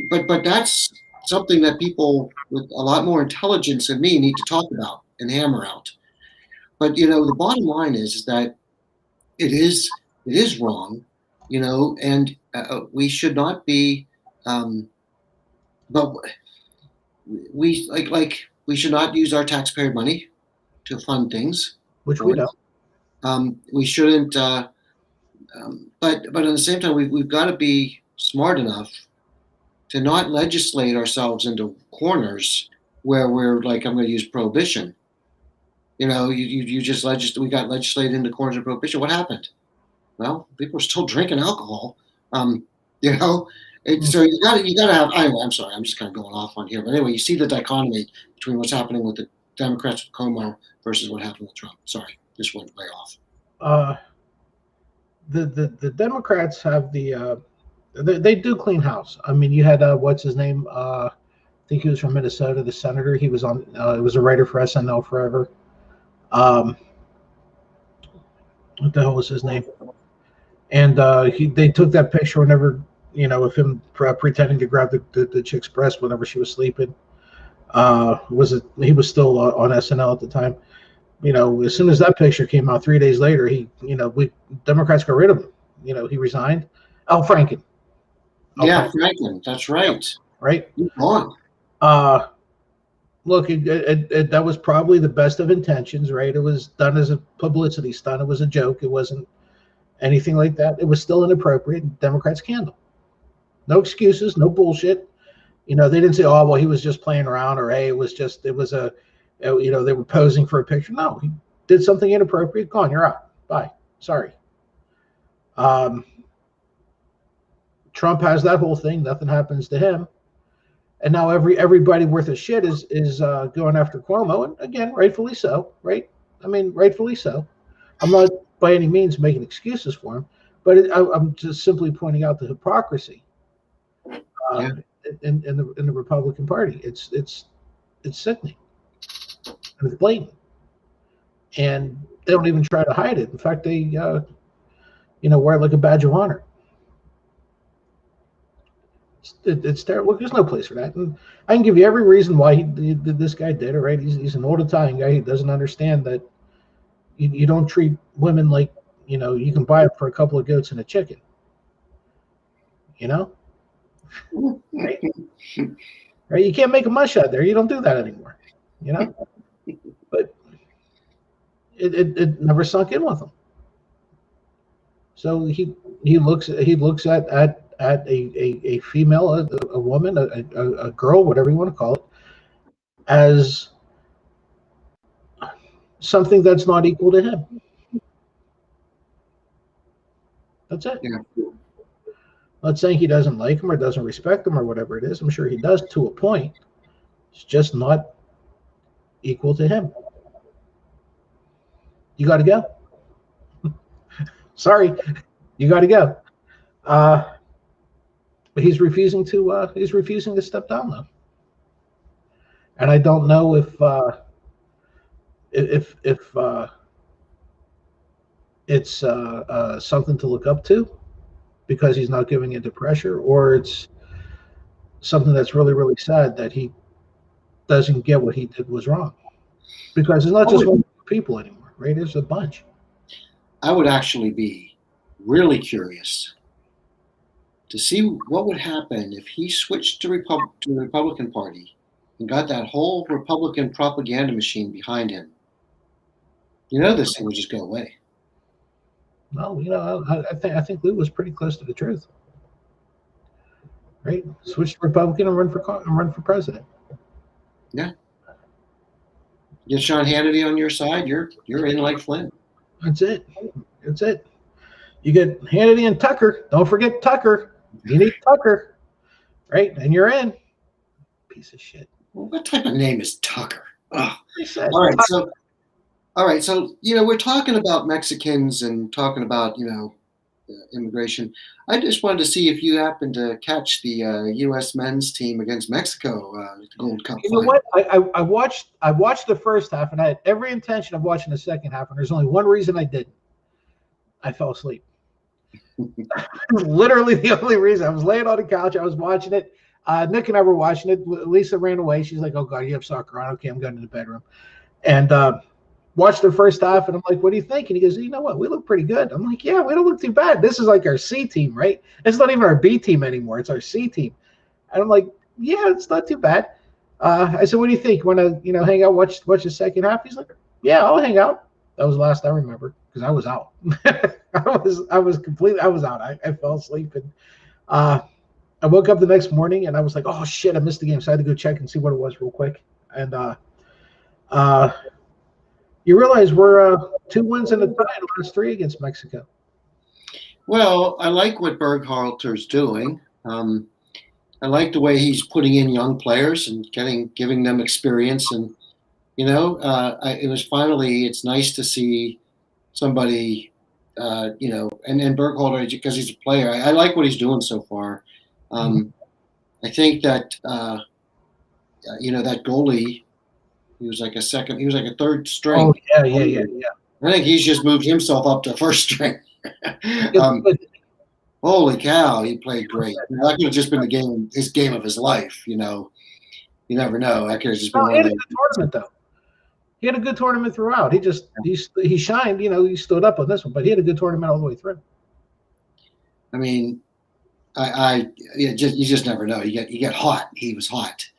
but that's something that people with a lot more intelligence than me need to talk about and hammer out. But the bottom line is that it is wrong, and we should not be, but we we should not use our taxpayer money to fund things, which we don't. We shouldn't, but at the same time, we've got to be smart enough to not legislate ourselves into corners where we're I'm going to use prohibition. You just we got legislated into corners of prohibition. What happened? Well, people are still drinking alcohol. So you gotta have. I'm sorry, I'm just kind of going off on here, but anyway, you see the dichotomy between what's happening with the Democrats with Cuomo versus what happened with Trump. Sorry, just went way off. The Democrats have they do clean house. I mean, you had what's his name? I think he was from Minnesota, the senator. He was on. He was a writer for SNL forever. What the hell was his name? And they took that picture whenever, of him pretending to grab the chick's breast whenever she was sleeping. He was still on SNL at the time. As soon as that picture came out 3 days later, Democrats got rid of him. He resigned. Al Franken. Franken. That's right. Right. He's gone. Look, that was probably the best of intentions, right? It was done as a publicity stunt. It was a joke. It wasn't anything like that. It was still inappropriate. Democrats handle. No excuses, no bullshit. They didn't say, oh, well, he was just playing around, or hey, they were posing for a picture. No, he did something inappropriate. Gone, you're out. Bye. Sorry. Trump has that whole thing. Nothing happens to him. And now everybody worth a shit is going after Cuomo, and again, rightfully so, right? I mean, rightfully so. I'm not by any means making excuses for him, but I'm just simply pointing out the hypocrisy in the Republican Party. It's sickening, and it's blatant, and they don't even try to hide it. In fact, they wear it like a badge of honor. It's terrible. There's no place for that. And I can give you every reason why this guy did it, right? He's an old Italian guy. He doesn't understand that you don't treat women like, you can buy it for a couple of goats and a chicken. Right? Right? You can't make a mush out there. You don't do that anymore. but it never sunk in with him. So he looks at a female, a woman, a girl, whatever you want to call it, as something that's not equal to him. That's it. Yeah. Not saying he doesn't like him or doesn't respect him or whatever it is. I'm sure he does to a point. It's just not equal to him. You got to go. Sorry, you got to go. But he's refusing to step down though. And I don't know if it's something to look up to because he's not giving into pressure, or it's something that's really, really sad that he doesn't get what he did was wrong. Because it's not just one people anymore, right? There's a bunch. I would actually be really curious to see what would happen if he switched to the Republican Party and got that whole Republican propaganda machine behind him. This thing would just go away. Well, I think Lou was pretty close to the truth, right? Switch to Republican and run for president. Yeah. Get Sean Hannity on your side, you're in like Flynn. That's it. That's it. You get Hannity and Tucker. Don't forget Tucker. You need Tucker, right? And you're in. Piece of shit. Well, what type of name is Tucker? Oh. Tucker. All right. So we're talking about Mexicans and talking about immigration. I just wanted to see if you happened to catch the U.S. men's team against Mexico, the Gold Cup. You know what? I watched the first half, and I had every intention of watching the second half, and there's only one reason I didn't. I fell asleep. Literally the only reason. I was laying on the couch. I was watching it. Nick and I were watching it. Lisa ran away. She's like, "Oh God, you have soccer on." Okay, I'm going to the bedroom. And watched the first half, and I'm like, "What do you think?" And he goes, "You know what? We look pretty good." I'm like, "Yeah, we don't look too bad. This is like our C team, right? It's not even our B team anymore. It's our C team." And I'm like, "Yeah, it's not too bad." I said, "What do you think? Want to hang out, watch the second half?" He's like, "Yeah, I'll hang out." That was the last I remember because I was out. I was out. I fell asleep, and I woke up the next morning and I was like, "Oh shit, I missed the game." So I had to go check and see what it was real quick. And you realize we're 2 wins and a tie in the last 3 against Mexico. Well, I like what Berghalter's doing. I like the way he's putting in young players and giving them experience. And it's nice to see somebody, and Berghalter, because he's a player. I like what he's doing so far. I think that that goalie, he was like a third string. Oh yeah. I think he's just moved himself up to first string. Holy cow, he played great. That could have just been his game of his life. You never know. That could have just been. He had a good tournament though. He had a good tournament throughout. He shined. He stood up on this one, but he had a good tournament all the way through. I mean, you just never know. You get hot. He was hot,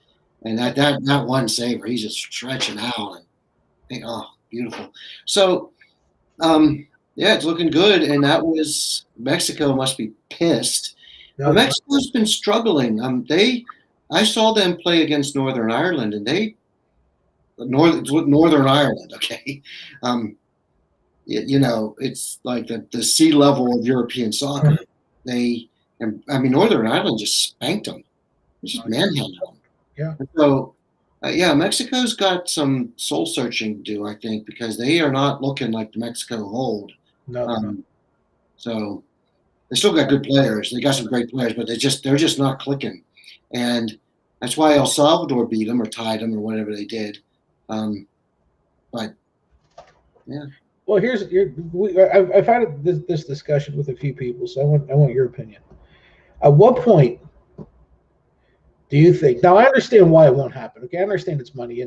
and that one save where he's just stretching out, and beautiful. So, it's looking good, and that was Mexico must be pissed. No, Mexico's been struggling. I saw them play against Northern Ireland, and Northern Ireland. Okay, it's like the sea level of European soccer. Northern Ireland just spanked them. They just manhandled them. Yeah. So, Mexico's got some soul searching to do, I think, because they are not looking like the Mexico of old. No. So they still got good players. They got some great players, but they're just not clicking, and that's why El Salvador beat them or tied them or whatever they did. But yeah. Well, I've had this discussion with a few people, so I want your opinion. At what point do you think? Now, I understand why it won't happen. Okay, I understand it's money,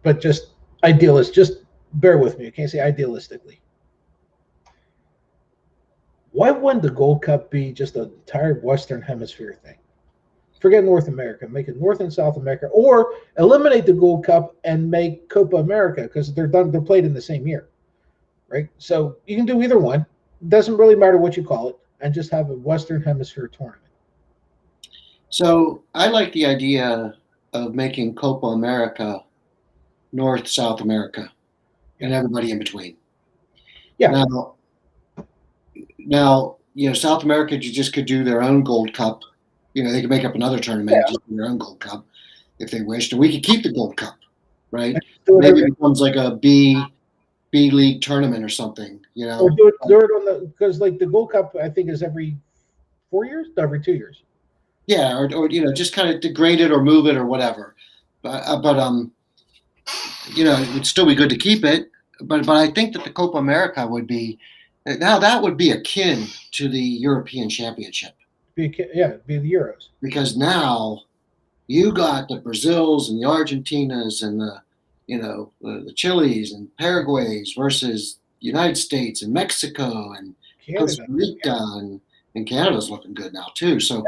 but just just bear with me. I can't say idealistically. Why wouldn't the Gold Cup be just an entire Western Hemisphere thing? Forget North America. Make it North and South America, or eliminate the Gold Cup and make Copa America because they're done. They're played in the same year, right? So you can do either one. Doesn't really matter what you call it, and just have a Western Hemisphere tournament. So I like the idea of making Copa America North, South America, and everybody in between. Yeah. Now, South America, you just could do their own Gold Cup. They could make up another tournament and just do their own Gold Cup if they wished, and we could keep the Gold Cup, right? Maybe it becomes like a B League tournament or something, Or do it on because like the Gold Cup, I think is every 4 years, every 2 years. Yeah, or just kind of degrade it or move it or whatever. But it would still be good to keep it. But I think that the Copa America would be akin to the European Championship. Be the Euros. Because now you got the Brazils and the Argentinas and the Chiles and Paraguays versus United States and Mexico and Canada. Costa Rica and Canada's looking good now too. So,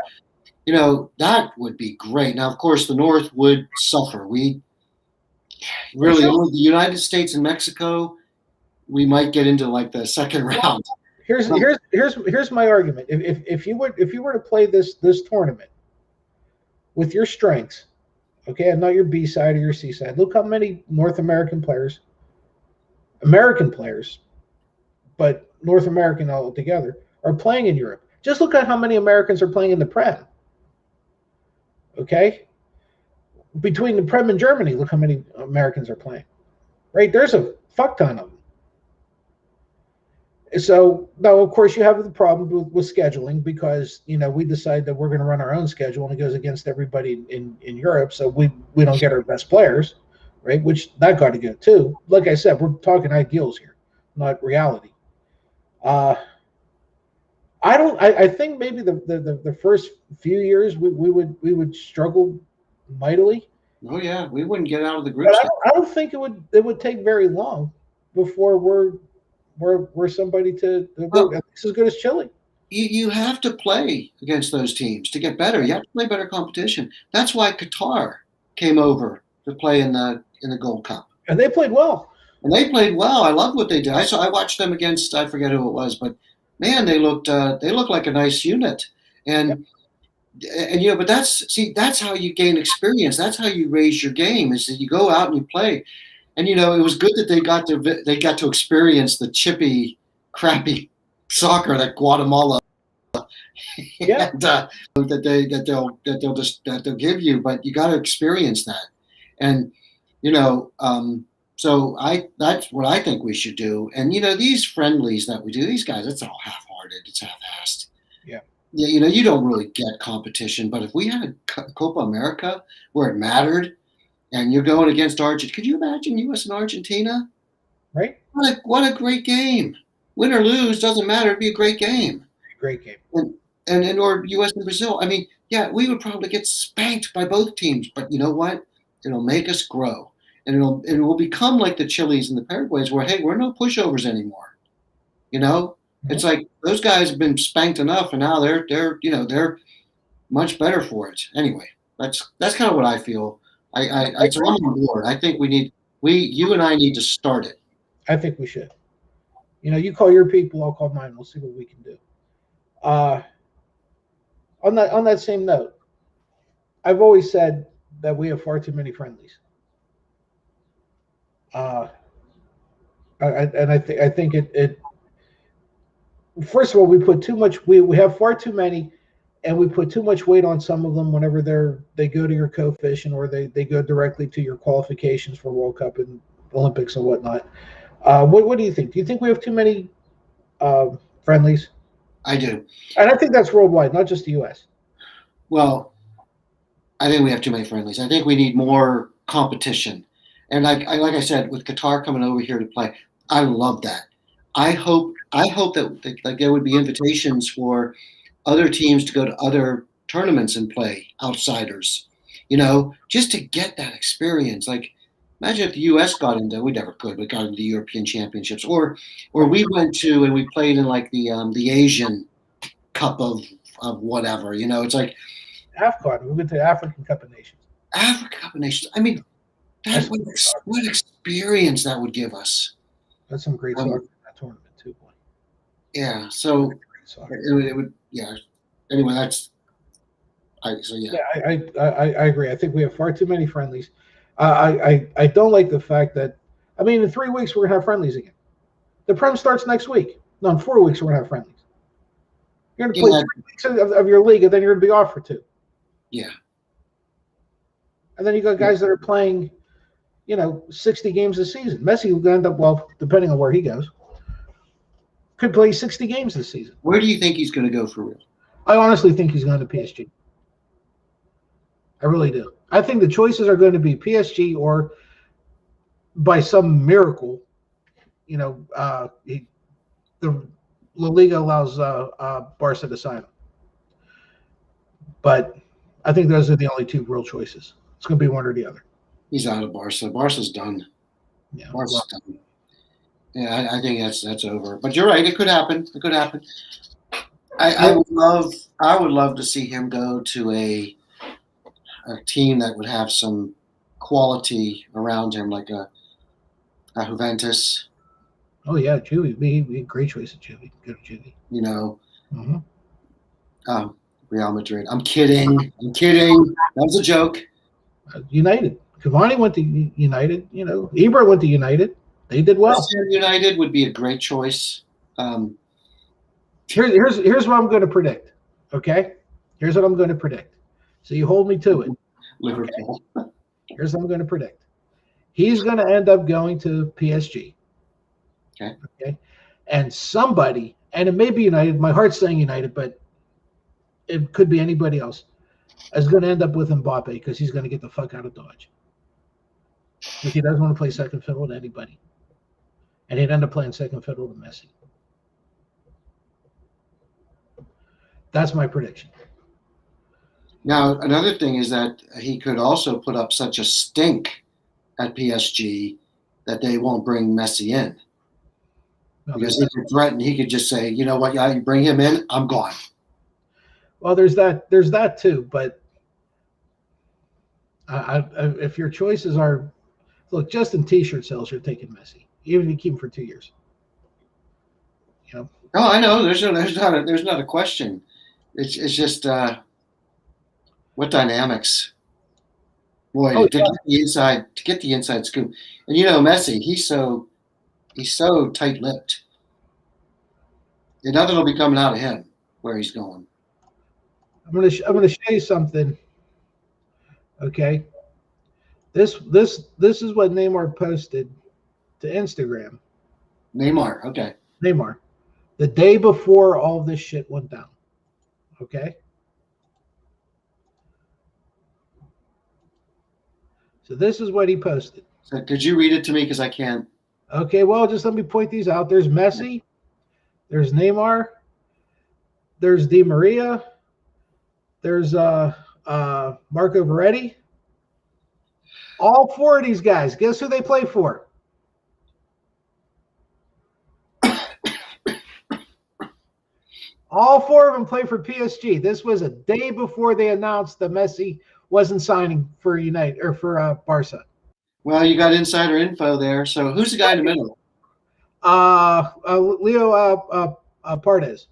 that would be great. Now, of course, the North would suffer. We really only the United States and Mexico. We might get into like the second round. Here's my argument. If you were to play this tournament with your strengths, okay, and not your B side or your C side, look how many North American players, but North American altogether, are playing in Europe. Just look at how many Americans are playing in the Prem. Okay, between the Prem and Germany, look how many Americans are playing. Right, there's a fuck ton of them. So now, of course, you have the problem with scheduling because we decide that we're going to run our own schedule and it goes against everybody in Europe, so we don't get our best players, right? Which that got to go too. Like I said, we're talking ideals here, not reality. I think maybe the first few years we would struggle mightily. Oh yeah, we wouldn't get out of the group. I don't think it would take very long before we're somebody to at least as good as Chile. You have to play against those teams to get better. You have to play better competition. That's why Qatar came over to play in the Gold Cup. And they played well. I love what they did. I watched them against, I forget who it was, but man, they looked like a nice unit. And but that's how you gain experience. That's how you raise your game, is that you go out and you play. And it was good that they got to experience the chippy, crappy soccer that Guatemala and, that they'll give you, but you got to experience that. And so that's what I think we should do. And these friendlies that we do, these guys, it's all half-hearted, it's half-assed. Yeah. You don't really get competition. But if we had a Copa America where it mattered, and you're going against Argentina. Could you imagine U.S. and Argentina? Right. What a great game. Win or lose, doesn't matter. It'd be a great game. Great game. And or U.S. and Brazil. I mean, yeah, we would probably get spanked by both teams. But you know what? It'll make us grow. And it will become like the Chiles and the Paraguays where, hey, we're no pushovers anymore. Mm-hmm. It's like those guys have been spanked enough, and now they're much better for it. Anyway, that's kind of what I feel. I'm on board. I think you and I need to start it. I think we should. You call your people, I'll call mine. We'll see what we can do. On that same note, I've always said that we have far too many friendlies. I think it. First of all, we put too much. We have far too many. And we put too much weight on some of them whenever they go to your coefficient or they go directly to your qualifications for World Cup and Olympics and whatnot. What do you think? Do you think we have too many friendlies? I do. And I think that's worldwide, not just the U.S. Well, I think we have too many friendlies. I think we need more competition. And like I said, with Qatar coming over here to play, I love that. I hope that there would be invitations for other teams to go to other tournaments and play outsiders, just to get that experience. Like, imagine if the U.S. got into, we never could, but got into the European Championships, or we went to and we played in like the Asian Cup of whatever. It's like AFCON. We went to the African Cup of Nations. Africa Cup of Nations. I mean, what experience that would give us. That's some great soccer in that tournament too, boy. Yeah. So it would. Yeah. Anyway, I agree. I think we have far too many friendlies. I don't like the fact that, I mean, in 3 weeks we're gonna have friendlies again. The Prem starts next week. No, in 4 weeks we're gonna have friendlies. You're gonna play 3 weeks of your league, and then you're gonna be off for 2. Yeah. And then you got guys that are playing, 60 games this season. Messi will end up, well, depending on where he goes, could play 60 games this season. Where do you think he's going to go for real? I honestly think he's going to PSG. I really do. I think the choices are going to be PSG, or by some miracle, the La Liga allows Barca to sign him. But I think those are the only 2 real choices. It's going to be one or the other. He's out of Barca. Barca's done. Yeah, Barca's done. Yeah, I think that's over. But you're right. It could happen. It could happen. I would love to see him go to a team that would have some quality around him, like a Juventus. Oh yeah, Juvie. Be a great choice at Juvie. Go to Juvie. Real Madrid. I'm kidding. That was a joke. United. Cavani went to United. Ibra went to United. They did well. United would be a great choice. Here's what I'm going to predict. Okay, here's what I'm going to predict. So you hold me to it. Liverpool. Okay? Here's what I'm going to predict. He's going to end up going to PSG. Okay. And somebody, and it may be United. My heart's saying United, but it could be anybody else, is going to end up with Mbappe because he's going to get the fuck out of Dodge. Because he doesn't want to play second fiddle to anybody. And he'd end up playing second fiddle to Messi. That's my prediction. Now, another thing is that he could also put up such a stink at PSG that they won't bring Messi in. No, because he could threaten. He could just say, you know what, yeah, you bring him in, I'm gone. Well, there's that too. But if your choices are, look, just in T-shirt sales, you're taking Messi, even if you keep him for 2 years. Oh, I know. There's not a question. It's just what dynamics. Boy, to get the inside scoop. And Messi, he's so tight-lipped. And nothing will be coming out of him where he's going. I'm gonna show you something. Okay. This is what Neymar posted to Instagram. Neymar, okay. Neymar, the day before all this shit went down. Okay. So this is what he posted. So could you read it to me, because I can't? Okay, well, just let me point these out. There's Messi, there's Neymar, there's Di Maria, there's Marco Verratti. All 4 of these guys, guess who they play for? All 4 of them play for PSG. This was a day before they announced that Messi wasn't signing for United or for Barca. Well, you got insider info there. So who's the guy in the middle? Leo Pardes.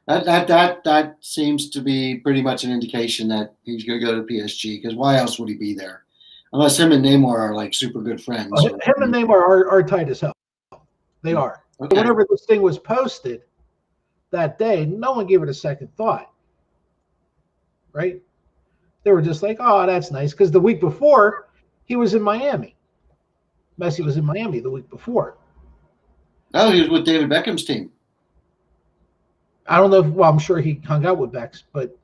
That seems to be pretty much an indication that he's going to go to PSG, because why else would he be there? Unless him and Neymar are like super good friends. Him and Neymar are tight as hell. They are. Okay. Whenever this thing was posted that day, no one gave it a second thought. Right? They were just like, oh, that's nice. Because the week before, he was in Miami. Messi was in Miami the week before. Oh, he was with David Beckham's team. I don't know if, well, I'm sure he hung out with Becks, but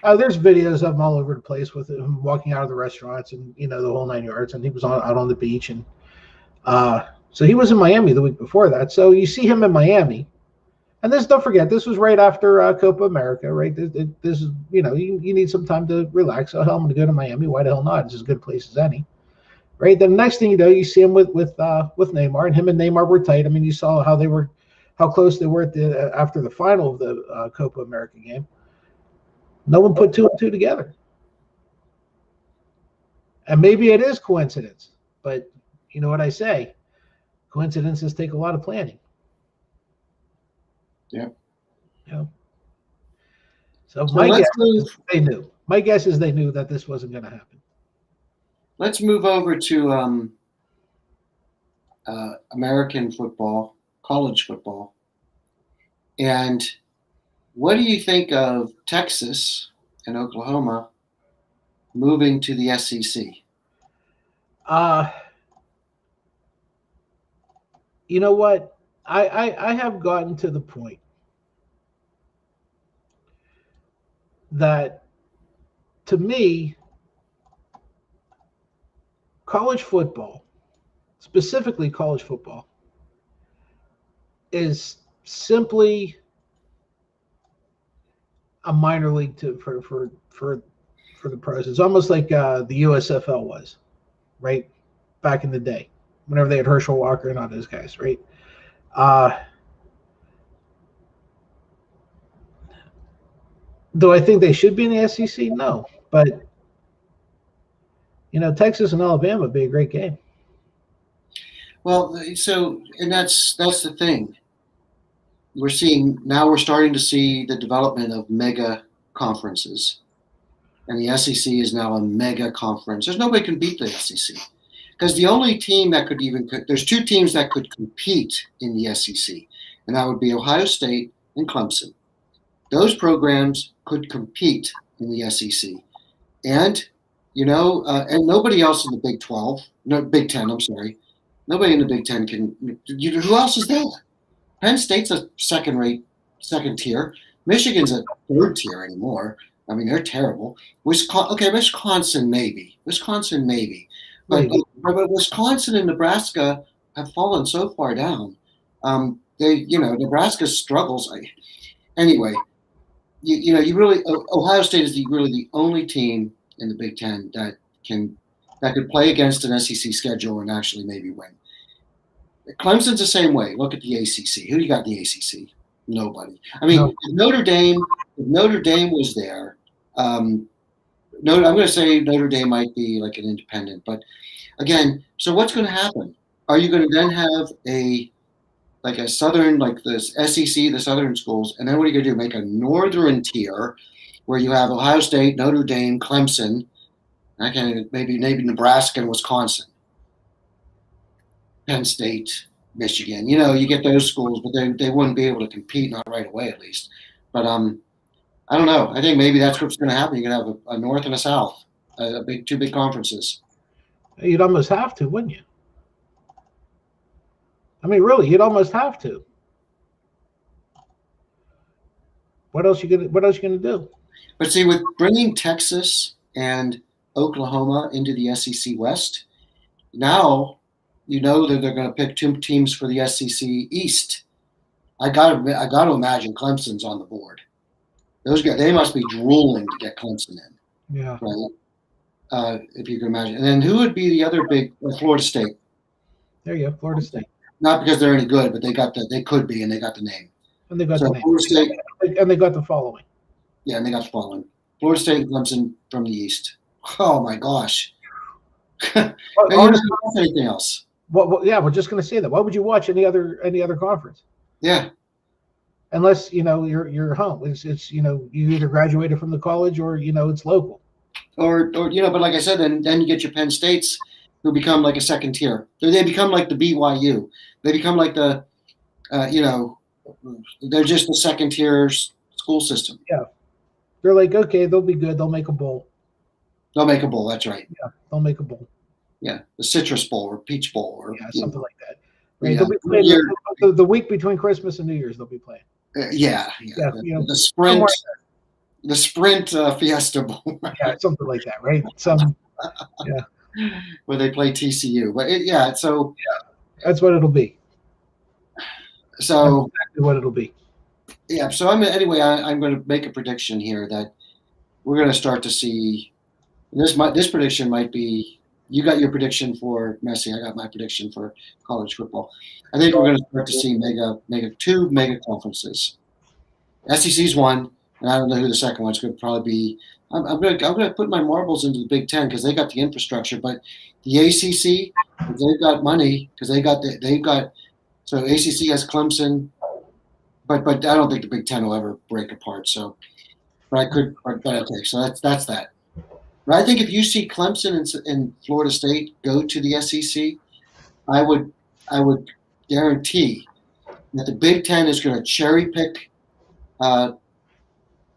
there's videos of him all over the place with him walking out of the restaurants and, the whole 9 yards. And he was out on the beach. And so he was in Miami the week before that. So you see him in Miami. And this, don't forget, this was right after Copa America, right? This is, you need some time to relax. So hell, I'm going to go to Miami. Why the hell not? It's as good a place as any. Right? Then the next thing you know, you see him with Neymar, and him and Neymar were tight. I mean, you saw how close they were after the final of the Copa America game. No one put two and two together. And maybe it is coincidence, but you know what I say? Coincidences take a lot of planning. Yeah. You know? So my guess is they knew. My guess is they knew that this wasn't going to happen. Let's move over to American football, college football. And what do you think of Texas and Oklahoma moving to the SEC? You know what? I have gotten to the point that, to me, college football, specifically college football, is simply a minor league for the pros. It's almost like the USFL was, right, back in the day, whenever they had Herschel Walker and all those guys, right? Do I think they should be in the SEC? No, but Texas and Alabama would be a great game. Well, so and that's the thing. We're starting to see the development of mega conferences, and the SEC is now a mega conference. There's nobody can beat the SEC because the only team that there's two teams that could compete in the SEC, and that would be Ohio State and Clemson. Those programs could compete in the SEC, and and nobody else in the Big Ten. I'm sorry, nobody in the Big Ten can. Who else is there? Penn State's a second tier. Michigan's a third tier anymore. I mean, they're terrible. Wisconsin maybe. But Wisconsin and Nebraska have fallen so far down. Nebraska struggles. Anyway, Ohio State is really the only team in the Big Ten that could play against an SEC schedule and actually maybe win. Clemson's the same way. Look at the ACC. Who do you got in the ACC? Nobody. I mean, if Notre Dame was there, I'm going to say Notre Dame might be like an independent. But again, so what's going to happen? Are you going to then have a southern, like the SEC, the southern schools, and then what are you going to do? Make a northern tier where you have Ohio State, Notre Dame, Clemson, maybe Nebraska and Wisconsin. Penn State, Michigan, you get those schools, but they wouldn't be able to compete, not right away at least. But I don't know. I think maybe that's what's going to happen. You're going to have a north and a south, two big conferences. You'd almost have to, wouldn't you? I mean, really, you'd almost have to. What else you gonna do? But see, with bringing Texas and Oklahoma into the SEC West, now that they're going to pick two teams for the SEC East. I got to imagine Clemson's on the board. Those guys, they must be drooling to get Clemson in. Yeah. Right. If you can imagine. And then who would be the other big? Florida State. There you go, Florida State. Not because they're any good, but they could be, and they got the name. And they got the name. Florida State, and they got the following. Yeah, and they got the following. Florida State and Clemson from the East. Oh my gosh. Anything else? Well, yeah, we're just going to say that. Why would you watch any other conference? Yeah. Unless you're home. It's you either graduated from the college or it's local. Or but like I said, then you get your Penn States who become like a second tier. They become like the BYU. They become like the they're just the second tier school system. Yeah. They're like, okay, they'll be good. They'll make a bowl. They'll make a bowl. That's right. Yeah, they'll make a bowl. Yeah, the Citrus Bowl or Peach Bowl or something like that. Right? Yeah. They'll be playing the week between Christmas and New Year's. They'll be playing. The Sprint Fiesta Bowl. Yeah, something like that, right? Where they play TCU, but that's what it'll be. So that's exactly what it'll be. Yeah. So I'm going to make a prediction here that we're going to start to see this prediction might be. You got your prediction for Messi. I got my prediction for college football. I think we're going to start to see two mega conferences. SEC's one, And I don't know who the second one's going to probably be. I'm gonna put my marbles into the Big Ten because they got the infrastructure, but the ACC, they've got money because they've got so ACC has Clemson, but I don't think the Big Ten will ever break apart. So, but okay, so that's that. But I think if you see Clemson and Florida State go to the SEC, I would guarantee that the Big Ten is going to cherry pick The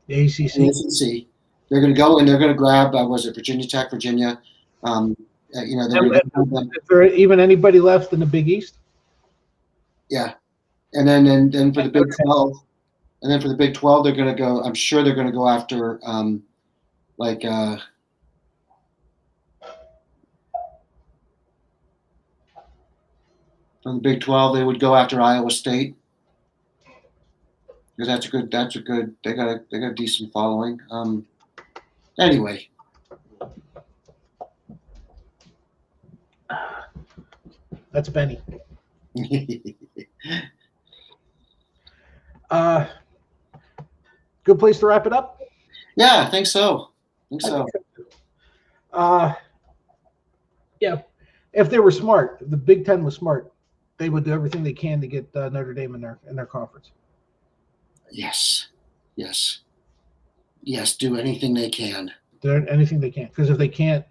the ACC. SEC. They're going to go and they're going to grab was it Virginia Tech, Virginia. They're going to grab them. Is there even anybody left in the Big East? Yeah, and then for the Big 12, and then for the Big 12, they're going to go. I'm sure they're going to go after like. From the Big 12, they would go after Iowa State because that's a good. They got a decent following. Anyway, That's Benny. Good place to wrap it up. yeah, I think so. Yeah, if they were smart, if the Big Ten was smart, they would do everything they can to get Notre Dame in their conference. Yes. Do anything they can. Do anything they can, because if they can't,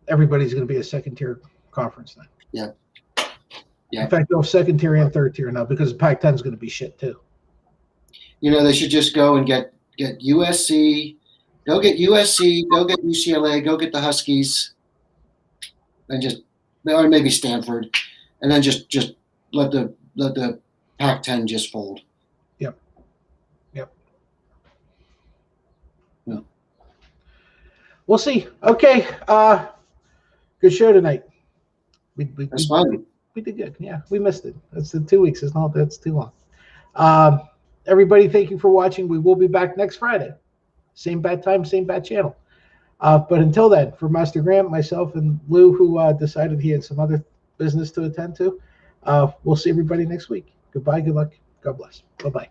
everybody's going to be a second-tier conference then. Yep. In fact, they'll second tier and third tier now because the Pac-10 is going to be shit too. They should just go and get USC, go get USC, go get UCLA, go get the Huskies, and or maybe Stanford, and then just let the Pac-10 just fold. Yep. Yeah. We'll see. Okay. Good show tonight. That's fun. We did good. Yeah, we missed it. That's the 2 weeks. That's too long. Everybody, thank you for watching. We will be back next Friday. Same bad time, same bad channel. But until then, for Master Grant, myself, and Lou, who decided he had some other business to attend to, we'll see everybody next week. Goodbye. Good luck. God bless. Bye-bye.